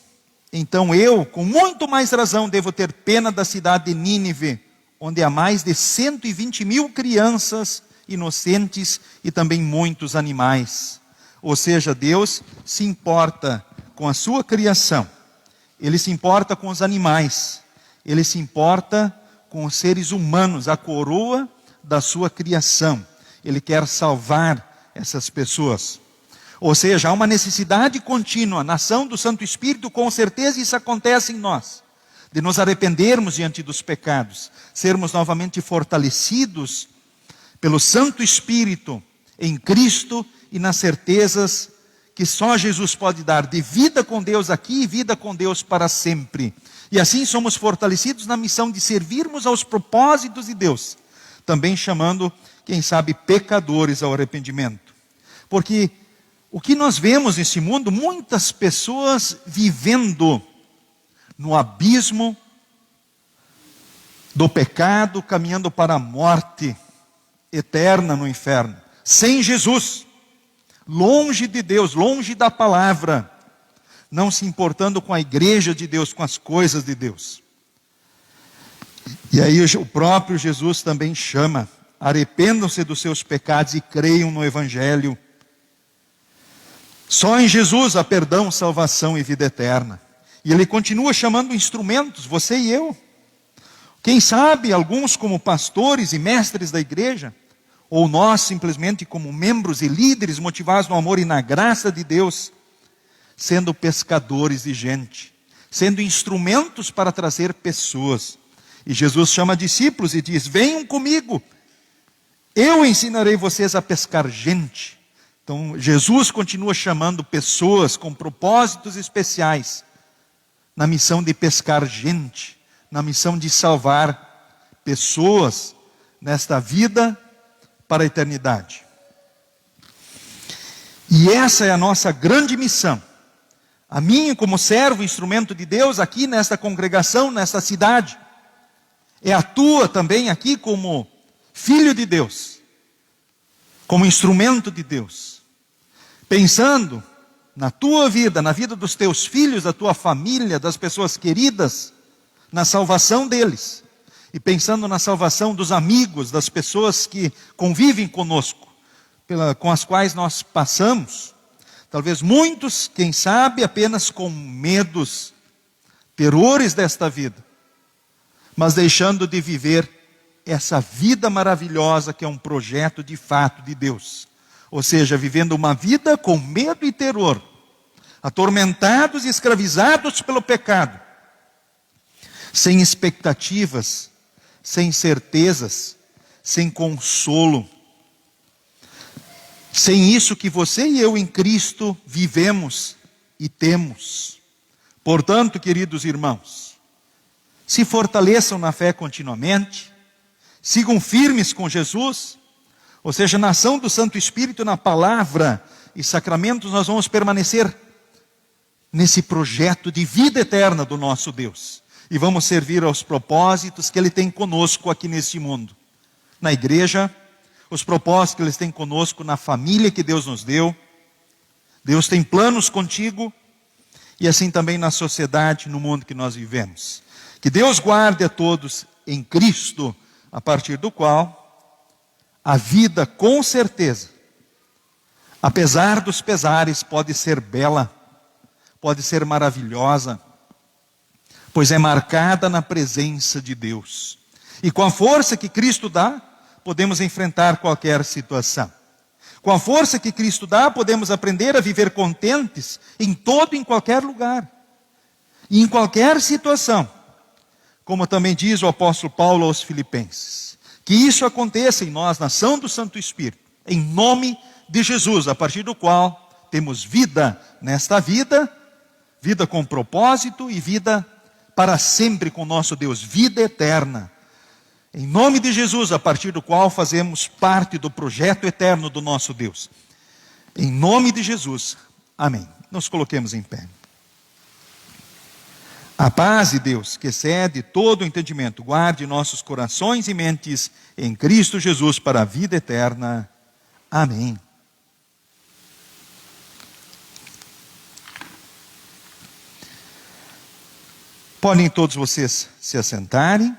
então eu, com muito mais razão, devo ter pena da cidade de Nínive, onde há mais de 120.000 crianças inocentes e também muitos animais. Ou seja, Deus se importa com a sua criação, Ele se importa com os animais, Ele se importa com os seres humanos, a coroa da sua criação. Ele quer salvar essas pessoas. Ou seja, há uma necessidade contínua, na ação do Santo Espírito, com certeza isso acontece em nós, de nos arrependermos diante dos pecados, sermos novamente fortalecidos pelo Santo Espírito em Cristo e nas certezas que só Jesus pode dar, de vida com Deus aqui e vida com Deus para sempre. E assim somos fortalecidos na missão de servirmos aos propósitos de Deus, também chamando, quem sabe, pecadores ao arrependimento. Porque o que nós vemos nesse mundo, muitas pessoas vivendo no abismo do pecado, caminhando para a morte eterna no inferno, sem Jesus, longe de Deus, longe da palavra, não se importando com a igreja de Deus, com as coisas de Deus. E aí o próprio Jesus também chama, arrependam-se dos seus pecados e creiam no Evangelho. Só em Jesus há perdão, salvação e vida eterna. E Ele continua chamando instrumentos, você e eu. Quem sabe alguns como pastores e mestres da igreja, ou nós simplesmente como membros e líderes motivados no amor e na graça de Deus, sendo pescadores de gente, sendo instrumentos para trazer pessoas. E Jesus chama discípulos e diz, venham comigo, eu ensinarei vocês a pescar gente. Então Jesus continua chamando pessoas com propósitos especiais, na missão de pescar gente, na missão de salvar pessoas nesta vida para a eternidade. E essa é a nossa grande missão. A minha como servo, instrumento de Deus aqui nesta congregação, nesta cidade. É a tua também aqui como filho de Deus, como instrumento de Deus. Pensando na tua vida, na vida dos teus filhos, da tua família, das pessoas queridas, na salvação deles. E pensando na salvação dos amigos, das pessoas que convivem conosco, com as quais nós passamos. Talvez muitos, quem sabe, apenas com medos, terrores desta vida, mas deixando de viver essa vida maravilhosa que é um projeto de fato de Deus. Ou seja, vivendo uma vida com medo e terror, atormentados e escravizados pelo pecado, sem expectativas, sem certezas, sem consolo. Sem isso que você e eu em Cristo vivemos e temos. Portanto, queridos irmãos, se fortaleçam na fé continuamente, sigam firmes com Jesus, ou seja, na ação do Santo Espírito, na palavra e sacramentos, nós vamos permanecer nesse projeto de vida eterna do nosso Deus. E vamos servir aos propósitos que Ele tem conosco aqui nesse mundo. Na igreja, os propósitos que Ele tem conosco na família que Deus nos deu. Deus tem planos contigo e assim também na sociedade, no mundo que nós vivemos. Que Deus guarde a todos em Cristo, a partir do qual a vida, com certeza, apesar dos pesares, pode ser bela, pode ser maravilhosa, pois é marcada na presença de Deus. E com a força que Cristo dá, podemos enfrentar qualquer situação. Com a força que Cristo dá, podemos aprender a viver contentes em todo e em qualquer lugar. E em qualquer situação. Como também diz o apóstolo Paulo aos Filipenses. Que isso aconteça em nós, nação do Santo Espírito. Em nome de Jesus, a partir do qual temos vida nesta vida, vida com propósito e vida para sempre com nosso Deus, vida eterna. Em nome de Jesus, a partir do qual fazemos parte do projeto eterno do nosso Deus. Em nome de Jesus, amém. Nos coloquemos em pé. A paz de Deus, que excede todo o entendimento, guarde nossos corações e mentes em Cristo Jesus para a vida eterna. Amém. Podem todos vocês se assentarem.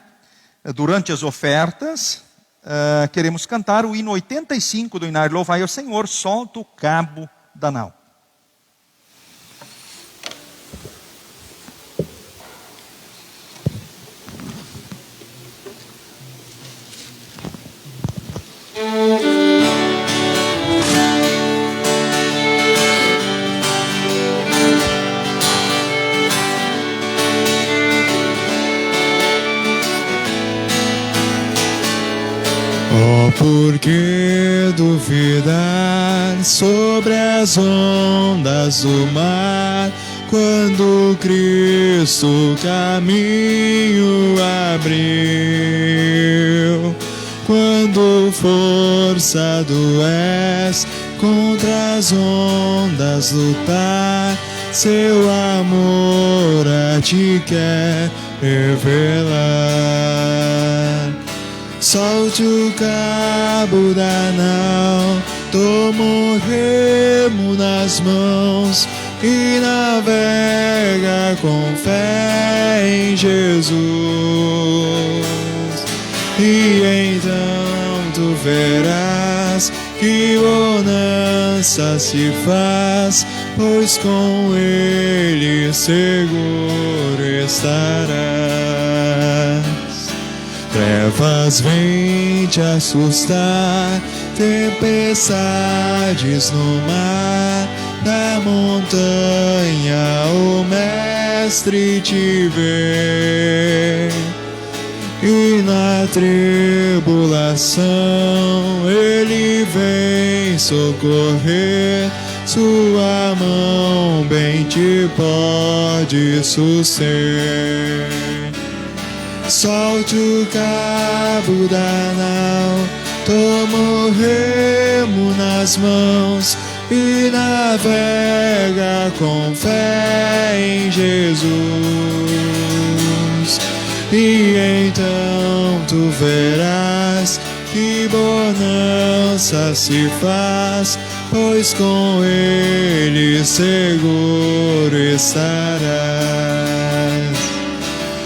Durante as ofertas, queremos cantar o hino 85 do Inário Louvai ao Senhor, solta o cabo da nau. Por que duvidar sobre as ondas do mar, quando Cristo o caminho abriu? Quando forçado és contra as ondas lutar, seu amor a ti quer revelar. Solte o cabo da nau, toma o remo nas mãos e navega com fé em Jesus. E então tu verás que bonança se faz, pois com ele seguro estarás. Trevas vêm te assustar, tempestades no mar, da montanha o Mestre te vê. E na tribulação ele vem socorrer, sua mão bem te pode suster. Solte o cabo da nau, toma o remo nas mãos e navega com fé em Jesus. E então tu verás que bonança se faz, pois com ele seguro estarás.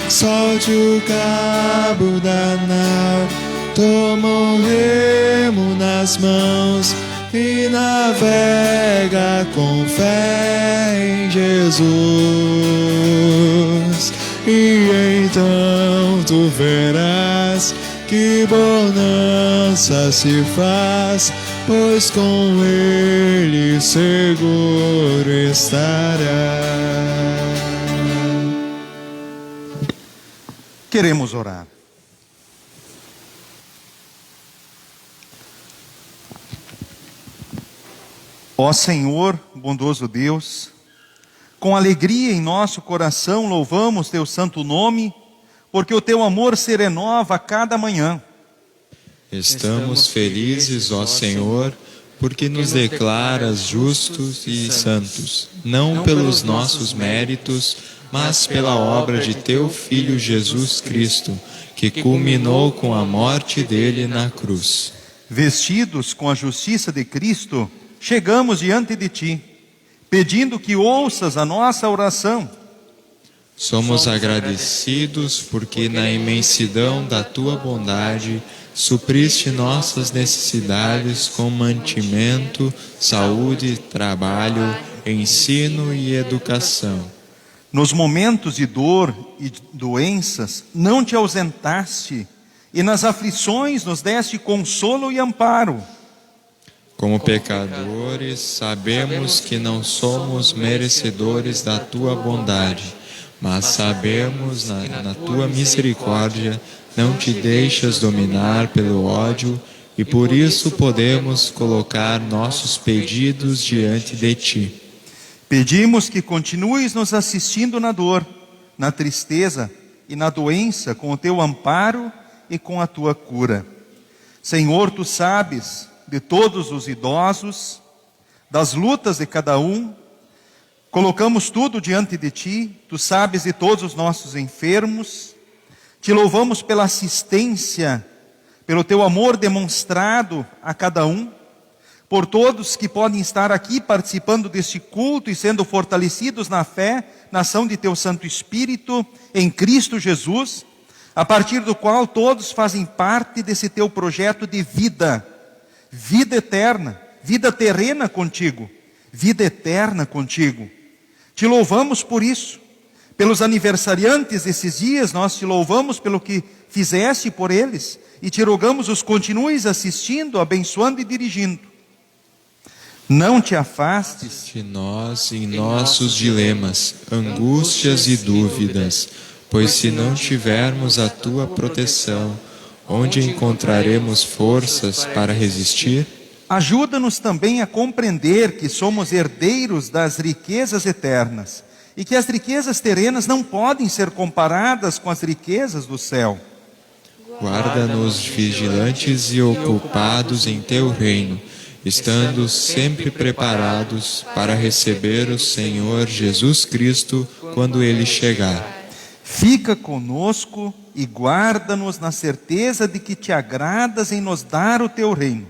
Solte o cabo da nau, toma o remo nas mãos e navega com fé em Jesus. E então tu verás que bonança se faz, pois com ele seguro estarás. Queremos orar. Ó Senhor, bondoso Deus, com alegria em nosso coração louvamos teu santo nome, porque o teu amor se renova a cada manhã. Estamos felizes, ó Senhor, porque nos declaras justos e santos, não pelos nossos méritos, mas pela obra de teu Filho Jesus Cristo, que culminou com a morte dele na cruz. Vestidos com a justiça de Cristo, chegamos diante de ti, pedindo que ouças a nossa oração. Somos agradecidos porque na imensidão da tua bondade supriste nossas necessidades com mantimento, saúde, trabalho, ensino e educação. Nos momentos de dor e doenças, não te ausentaste e nas aflições nos deste consolo e amparo. Como pecadores, sabemos que não somos merecedores da tua bondade, mas sabemos, na tua misericórdia, não te deixas dominar pelo ódio, e por isso podemos colocar nossos pedidos diante de ti. Pedimos que continues nos assistindo na dor, na tristeza e na doença, com o teu amparo e com a tua cura. Senhor, tu sabes de todos os idosos, das lutas de cada um. Colocamos tudo diante de ti, tu sabes de todos os nossos enfermos. Te louvamos pela assistência, pelo teu amor demonstrado a cada um, por todos que podem estar aqui participando deste culto e sendo fortalecidos na fé, na ação de teu Santo Espírito, em Cristo Jesus, a partir do qual todos fazem parte desse teu projeto de vida, vida eterna, vida terrena contigo, vida eterna contigo. Te louvamos por isso. Pelos aniversariantes desses dias, nós te louvamos pelo que fizeste por eles e te rogamos os continues assistindo, abençoando e dirigindo. Não te afastes de nós em nossos dilemas, angústias e dúvidas, pois se não tivermos a tua proteção, onde encontraremos forças para resistir? Ajuda-nos também a compreender que somos herdeiros das riquezas eternas e que as riquezas terrenas não podem ser comparadas com as riquezas do céu. Guarda-nos vigilantes e ocupados em teu reino, estando sempre preparados para receber o Senhor Jesus Cristo quando Ele chegar. Fica conosco e guarda-nos na certeza de que te agradas em nos dar o teu reino.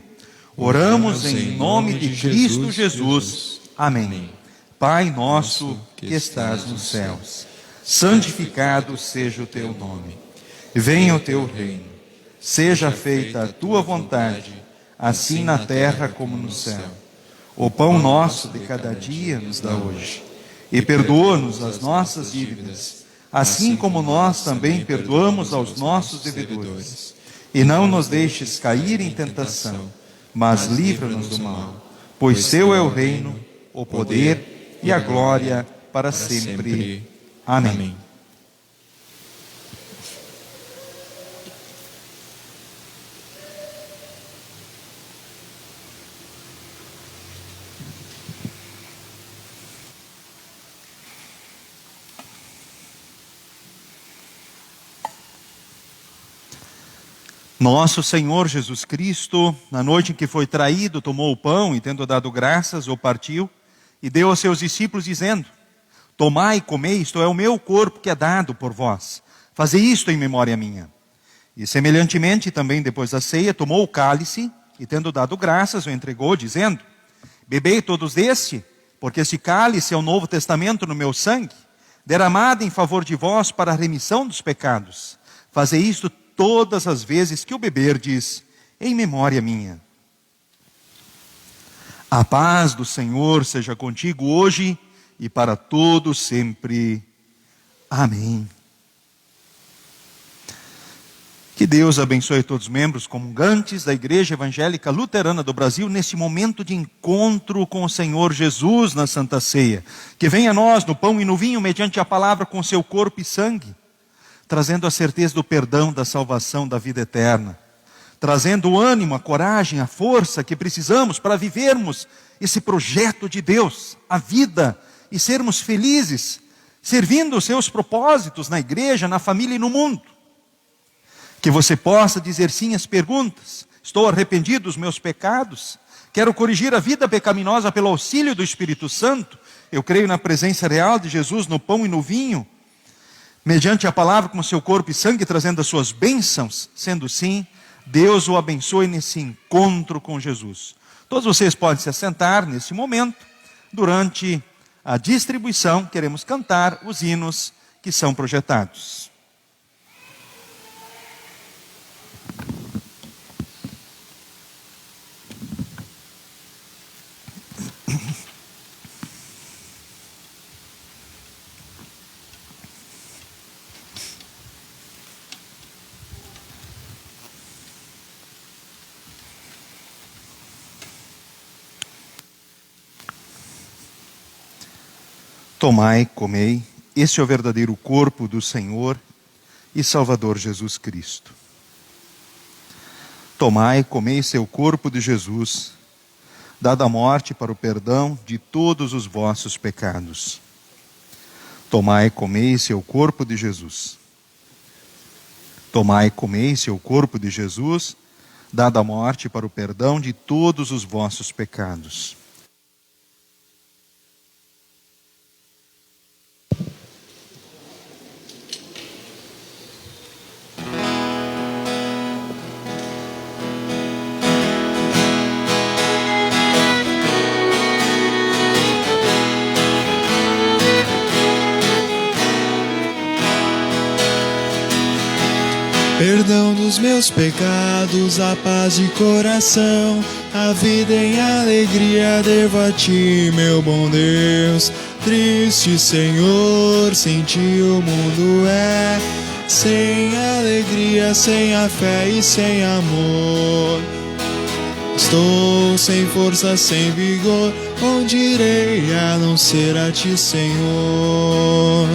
Oramos em nome de Cristo Jesus. Amém. Pai nosso que estás nos céus, santificado seja o teu nome. Venha o teu reino. Seja feita a tua vontade, assim na terra como no céu. O pão nosso de cada dia nos dá hoje. E perdoa-nos as nossas dívidas, assim como nós também perdoamos aos nossos devedores. E não nos deixes cair em tentação, mas livra-nos do mal. Pois teu é o reino, o poder e a glória para sempre. Amém. Nosso Senhor Jesus Cristo, na noite em que foi traído, tomou o pão e, tendo dado graças, o partiu e deu aos seus discípulos, dizendo: Tomai e comei, isto é o meu corpo que é dado por vós. Fazei isto em memória minha. E semelhantemente, também depois da ceia, tomou o cálice e, tendo dado graças, o entregou, dizendo: Bebei todos deste, porque este cálice é o novo testamento no meu sangue, derramado em favor de vós para a remissão dos pecados. Fazei isto todas as vezes que o beberdes, em memória minha. A paz do Senhor seja contigo hoje e para todos sempre. Amém. Que Deus abençoe todos os membros comungantes da Igreja Evangélica Luterana do Brasil neste momento de encontro com o Senhor Jesus na Santa Ceia. Que venha a nós no pão e no vinho mediante a palavra com seu corpo e sangue, trazendo a certeza do perdão, da salvação, da vida eterna, trazendo o ânimo, a coragem, a força que precisamos para vivermos esse projeto de Deus, a vida, e sermos felizes, servindo os seus propósitos na igreja, na família e no mundo. Que você possa dizer sim às perguntas: estou arrependido dos meus pecados? Quero corrigir a vida pecaminosa pelo auxílio do Espírito Santo? Eu creio na presença real de Jesus no pão e no vinho, mediante a palavra com seu corpo e sangue, trazendo as suas bênçãos. Sendo sim, Deus o abençoe nesse encontro com Jesus. Todos vocês podem se assentar nesse momento. Durante a distribuição, queremos cantar os hinos que são projetados. Tomai, comei, este é o verdadeiro corpo do Senhor e Salvador Jesus Cristo. Tomai, comei seu corpo de Jesus, dado a morte para o perdão de todos os vossos pecados. Tomai, comei seu corpo de Jesus. Tomai, comei seu corpo de Jesus, dado a morte para o perdão de todos os vossos pecados. Perdão dos meus pecados, a paz de coração, a vida em alegria devo a ti, meu bom Deus. Triste, Senhor, sem ti o mundo é, sem alegria, sem a fé e sem amor. Estou sem força, sem vigor, onde irei a não ser a ti, Senhor?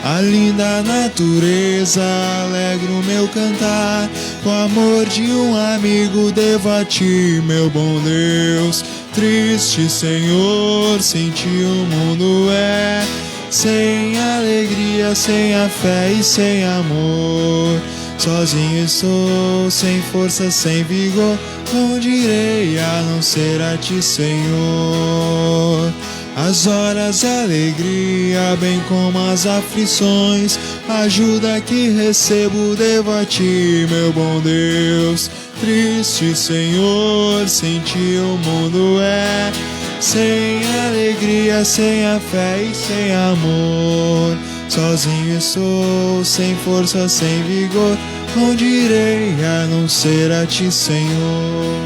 A linda natureza alegra o meu cantar, o amor de um amigo devo a ti, meu bom Deus. Triste, Senhor, sem ti o mundo é, sem alegria, sem a fé e sem amor. Sozinho estou, sem força, sem vigor, onde irei a não ser a ti, Senhor? As horas de alegria, bem como as aflições, ajuda que recebo devo a ti, meu bom Deus. Triste, Senhor, sem ti o mundo é, sem alegria, sem a fé e sem amor. Sozinho estou, sem força, sem vigor, onde irei a não ser a ti, Senhor?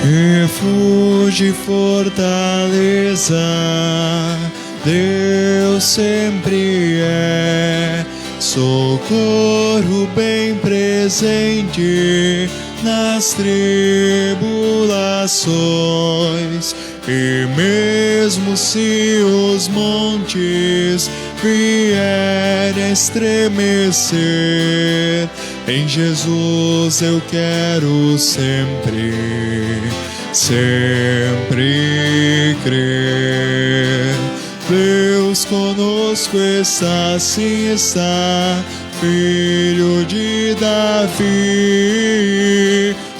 Refúgio e fortaleza, Deus sempre é, socorro bem presente nas tribulações. E mesmo se os montes vierem estremecer, em Jesus eu quero sempre crer. Deus conosco está, sim está, Filho de Davi,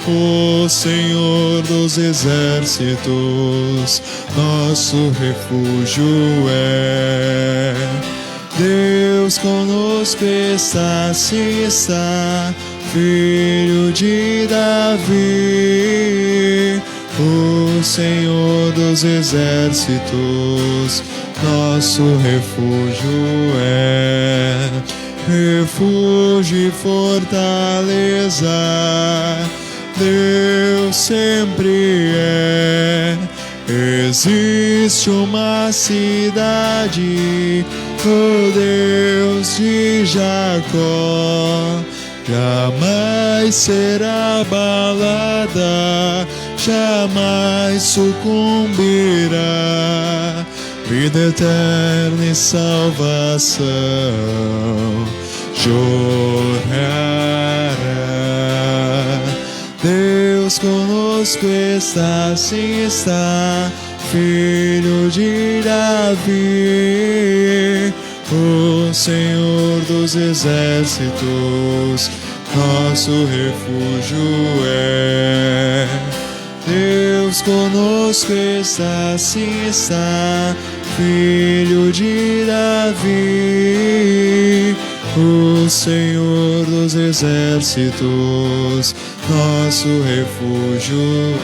o Senhor dos exércitos, nosso refúgio é. Deus conosco está, sim está, Filho de Davi, o Senhor dos exércitos, nosso refúgio é. Refúgio e fortaleza, Deus sempre é. Existe uma cidade, o Deus de Jacó, jamais será abalada, jamais sucumbirá. Vida eterna e salvação jorrará. Deus conosco está, sim está, Filho de Davi, o Senhor dos exércitos, nosso refúgio é. Deus conosco está, sim está, Filho de Davi, o Senhor dos exércitos, nosso refúgio.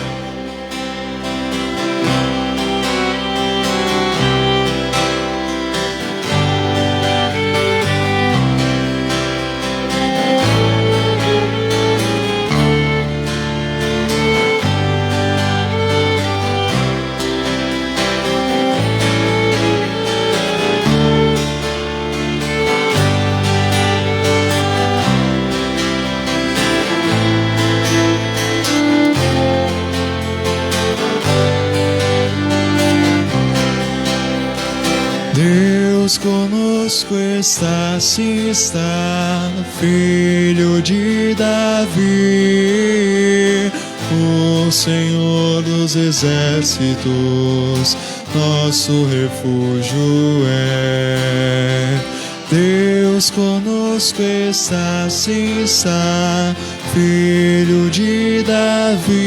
Deus conosco está, sim está, Filho de Davi, o Senhor dos exércitos, nosso refúgio é. Deus conosco está, sim está, Filho de Davi,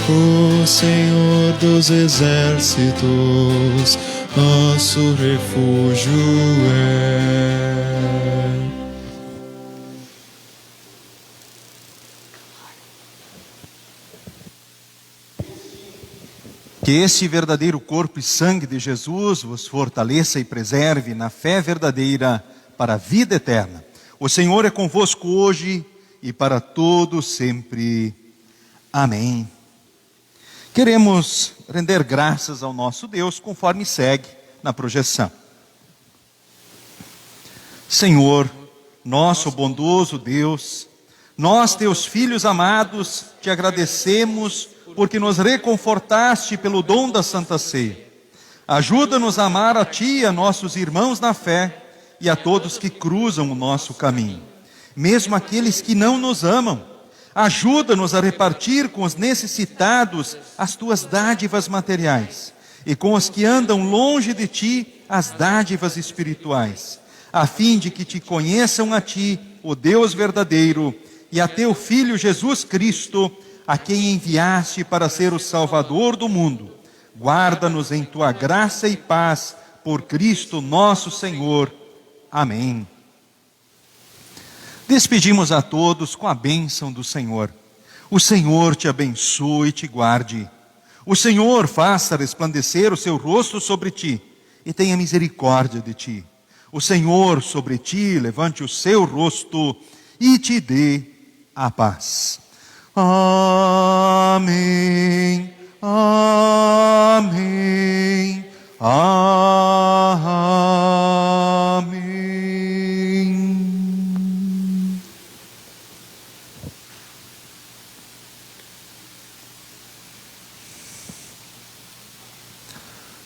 o Senhor dos exércitos, nosso refúgio é. Que este verdadeiro corpo e sangue de Jesus vos fortaleça e preserve na fé verdadeira para a vida eterna. O Senhor é convosco hoje e para todo sempre. Amém. Queremos render graças ao nosso Deus conforme segue na projeção. Senhor, nosso bondoso Deus, nós, teus filhos amados, te agradecemos porque nos reconfortaste pelo dom da Santa Ceia. Ajuda-nos a amar a Ti e a nossos irmãos na fé e a todos que cruzam o nosso caminho, mesmo aqueles que não nos amam. Ajuda-nos a repartir com os necessitados as Tuas dádivas materiais e com os que andam longe de Ti as dádivas espirituais, a fim de que Te conheçam a Ti, o Deus verdadeiro, e a Teu Filho Jesus Cristo, a quem enviaste para ser o Salvador do mundo. Guarda-nos em Tua graça e paz, por Cristo nosso Senhor. Amém. Despedimos a todos com a bênção do Senhor. O Senhor te abençoe e te guarde. O Senhor faça resplandecer o seu rosto sobre ti e tenha misericórdia de ti. O Senhor sobre ti levante o seu rosto e te dê a paz. Amém, amém, amém.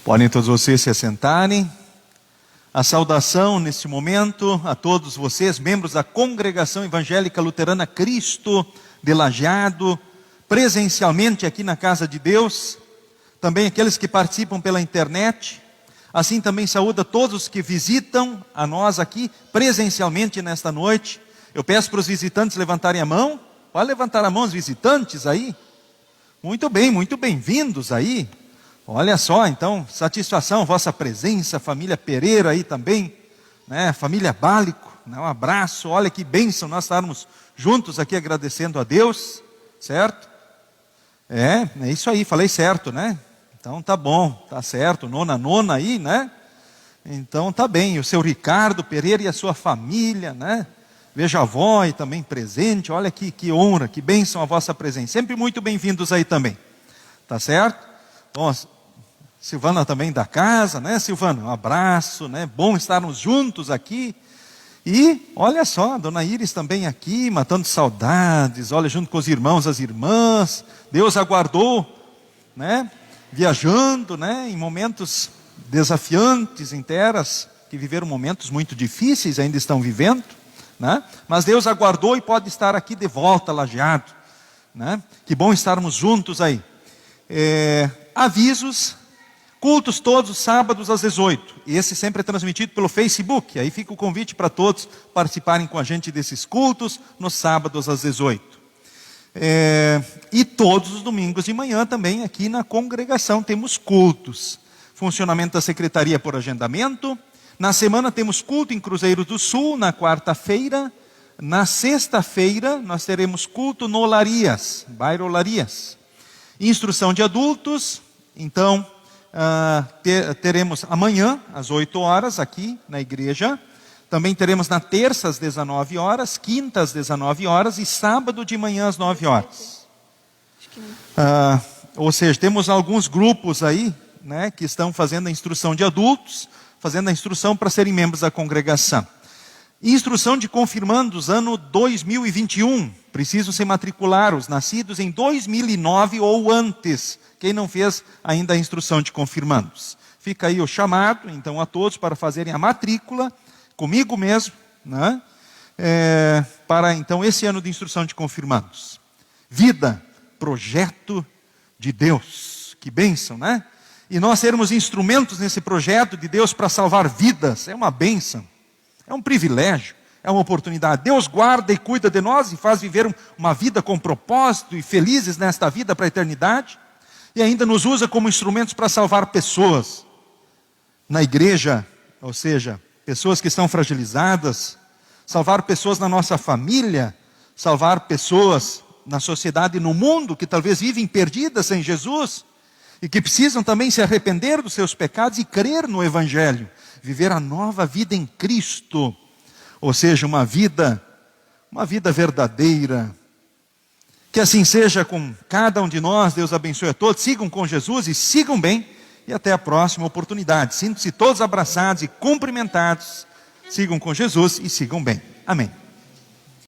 Podem todos vocês se assentarem. A saudação neste momento a todos vocês, membros da Congregação Evangélica Luterana Cristo de Lajeado, presencialmente aqui na Casa de Deus, também aqueles que participam pela internet, assim também saúda todos que visitam a nós aqui presencialmente nesta noite. Eu peço para os visitantes levantarem a mão. Pode levantar a mão os visitantes aí? Muito bem, muito bem-vindos aí. Olha só, então, satisfação, vossa presença, família Pereira aí também, né? Família Bálico, né? Um abraço, olha que bênção nós estarmos juntos aqui agradecendo a Deus, certo? É isso aí, falei certo, né? Então tá bom, tá certo, nona aí, né? Então tá bem, o seu Ricardo Pereira e a sua família, né? Veja a avó aí também presente, olha que honra, que bênção a vossa presença, sempre muito bem-vindos aí também, tá certo? Bom, Silvana também da casa, né, Silvana? Um abraço, né? Bom estarmos juntos aqui. E olha só, a dona Iris também aqui, matando saudades, olha, junto com os irmãos, as irmãs. Deus aguardou, né? Viajando, né? Em momentos desafiantes, em terras que viveram momentos muito difíceis, ainda estão vivendo, né? Mas Deus aguardou e pode estar aqui de volta, Lajeado, né? Que bom estarmos juntos aí. Avisos, cultos todos os sábados às 18, e esse sempre é transmitido pelo Facebook, aí fica o convite para todos participarem com a gente desses cultos, nos sábados às 18, e todos os domingos de manhã também aqui na congregação temos cultos, funcionamento da secretaria por agendamento, Na semana temos culto em Cruzeiro do Sul, na quarta-feira. Na sexta-feira nós teremos culto no Olarias, bairro Olarias. Instrução de adultos, então teremos amanhã às 8 horas aqui na igreja. Também teremos na terça às 19 horas, quinta às 19 horas e sábado de manhã às 9 horas. Ou seja, temos alguns grupos aí, né, que estão fazendo a instrução de adultos, fazendo a instrução para serem membros da congregação. Instrução de confirmandos, ano 2021. Preciso se matricular os nascidos em 2009 ou antes. Quem não fez ainda a instrução de confirmandos. Fica aí o chamado, então, a todos para fazerem a matrícula, comigo mesmo, né? Para, então, esse ano de instrução de confirmandos. Vida, projeto de Deus. Que bênção, né? E nós sermos instrumentos nesse projeto de Deus para salvar vidas. É uma bênção. É um privilégio, é uma oportunidade. Deus guarda e cuida de nós e faz viver uma vida com propósito e felizes nesta vida para a eternidade. E ainda nos usa como instrumentos para salvar pessoas na igreja, ou seja, pessoas que estão fragilizadas, salvar pessoas na nossa família, salvar pessoas na sociedade e no mundo que talvez vivem perdidas sem Jesus e que precisam também se arrepender dos seus pecados e crer no Evangelho. Viver a nova vida em Cristo, ou seja, uma vida verdadeira. Que assim seja com cada um de nós. Deus abençoe a todos, sigam com Jesus e sigam bem, e até a próxima oportunidade. Sintam-se todos abraçados e cumprimentados, sigam com Jesus e sigam bem. Amém.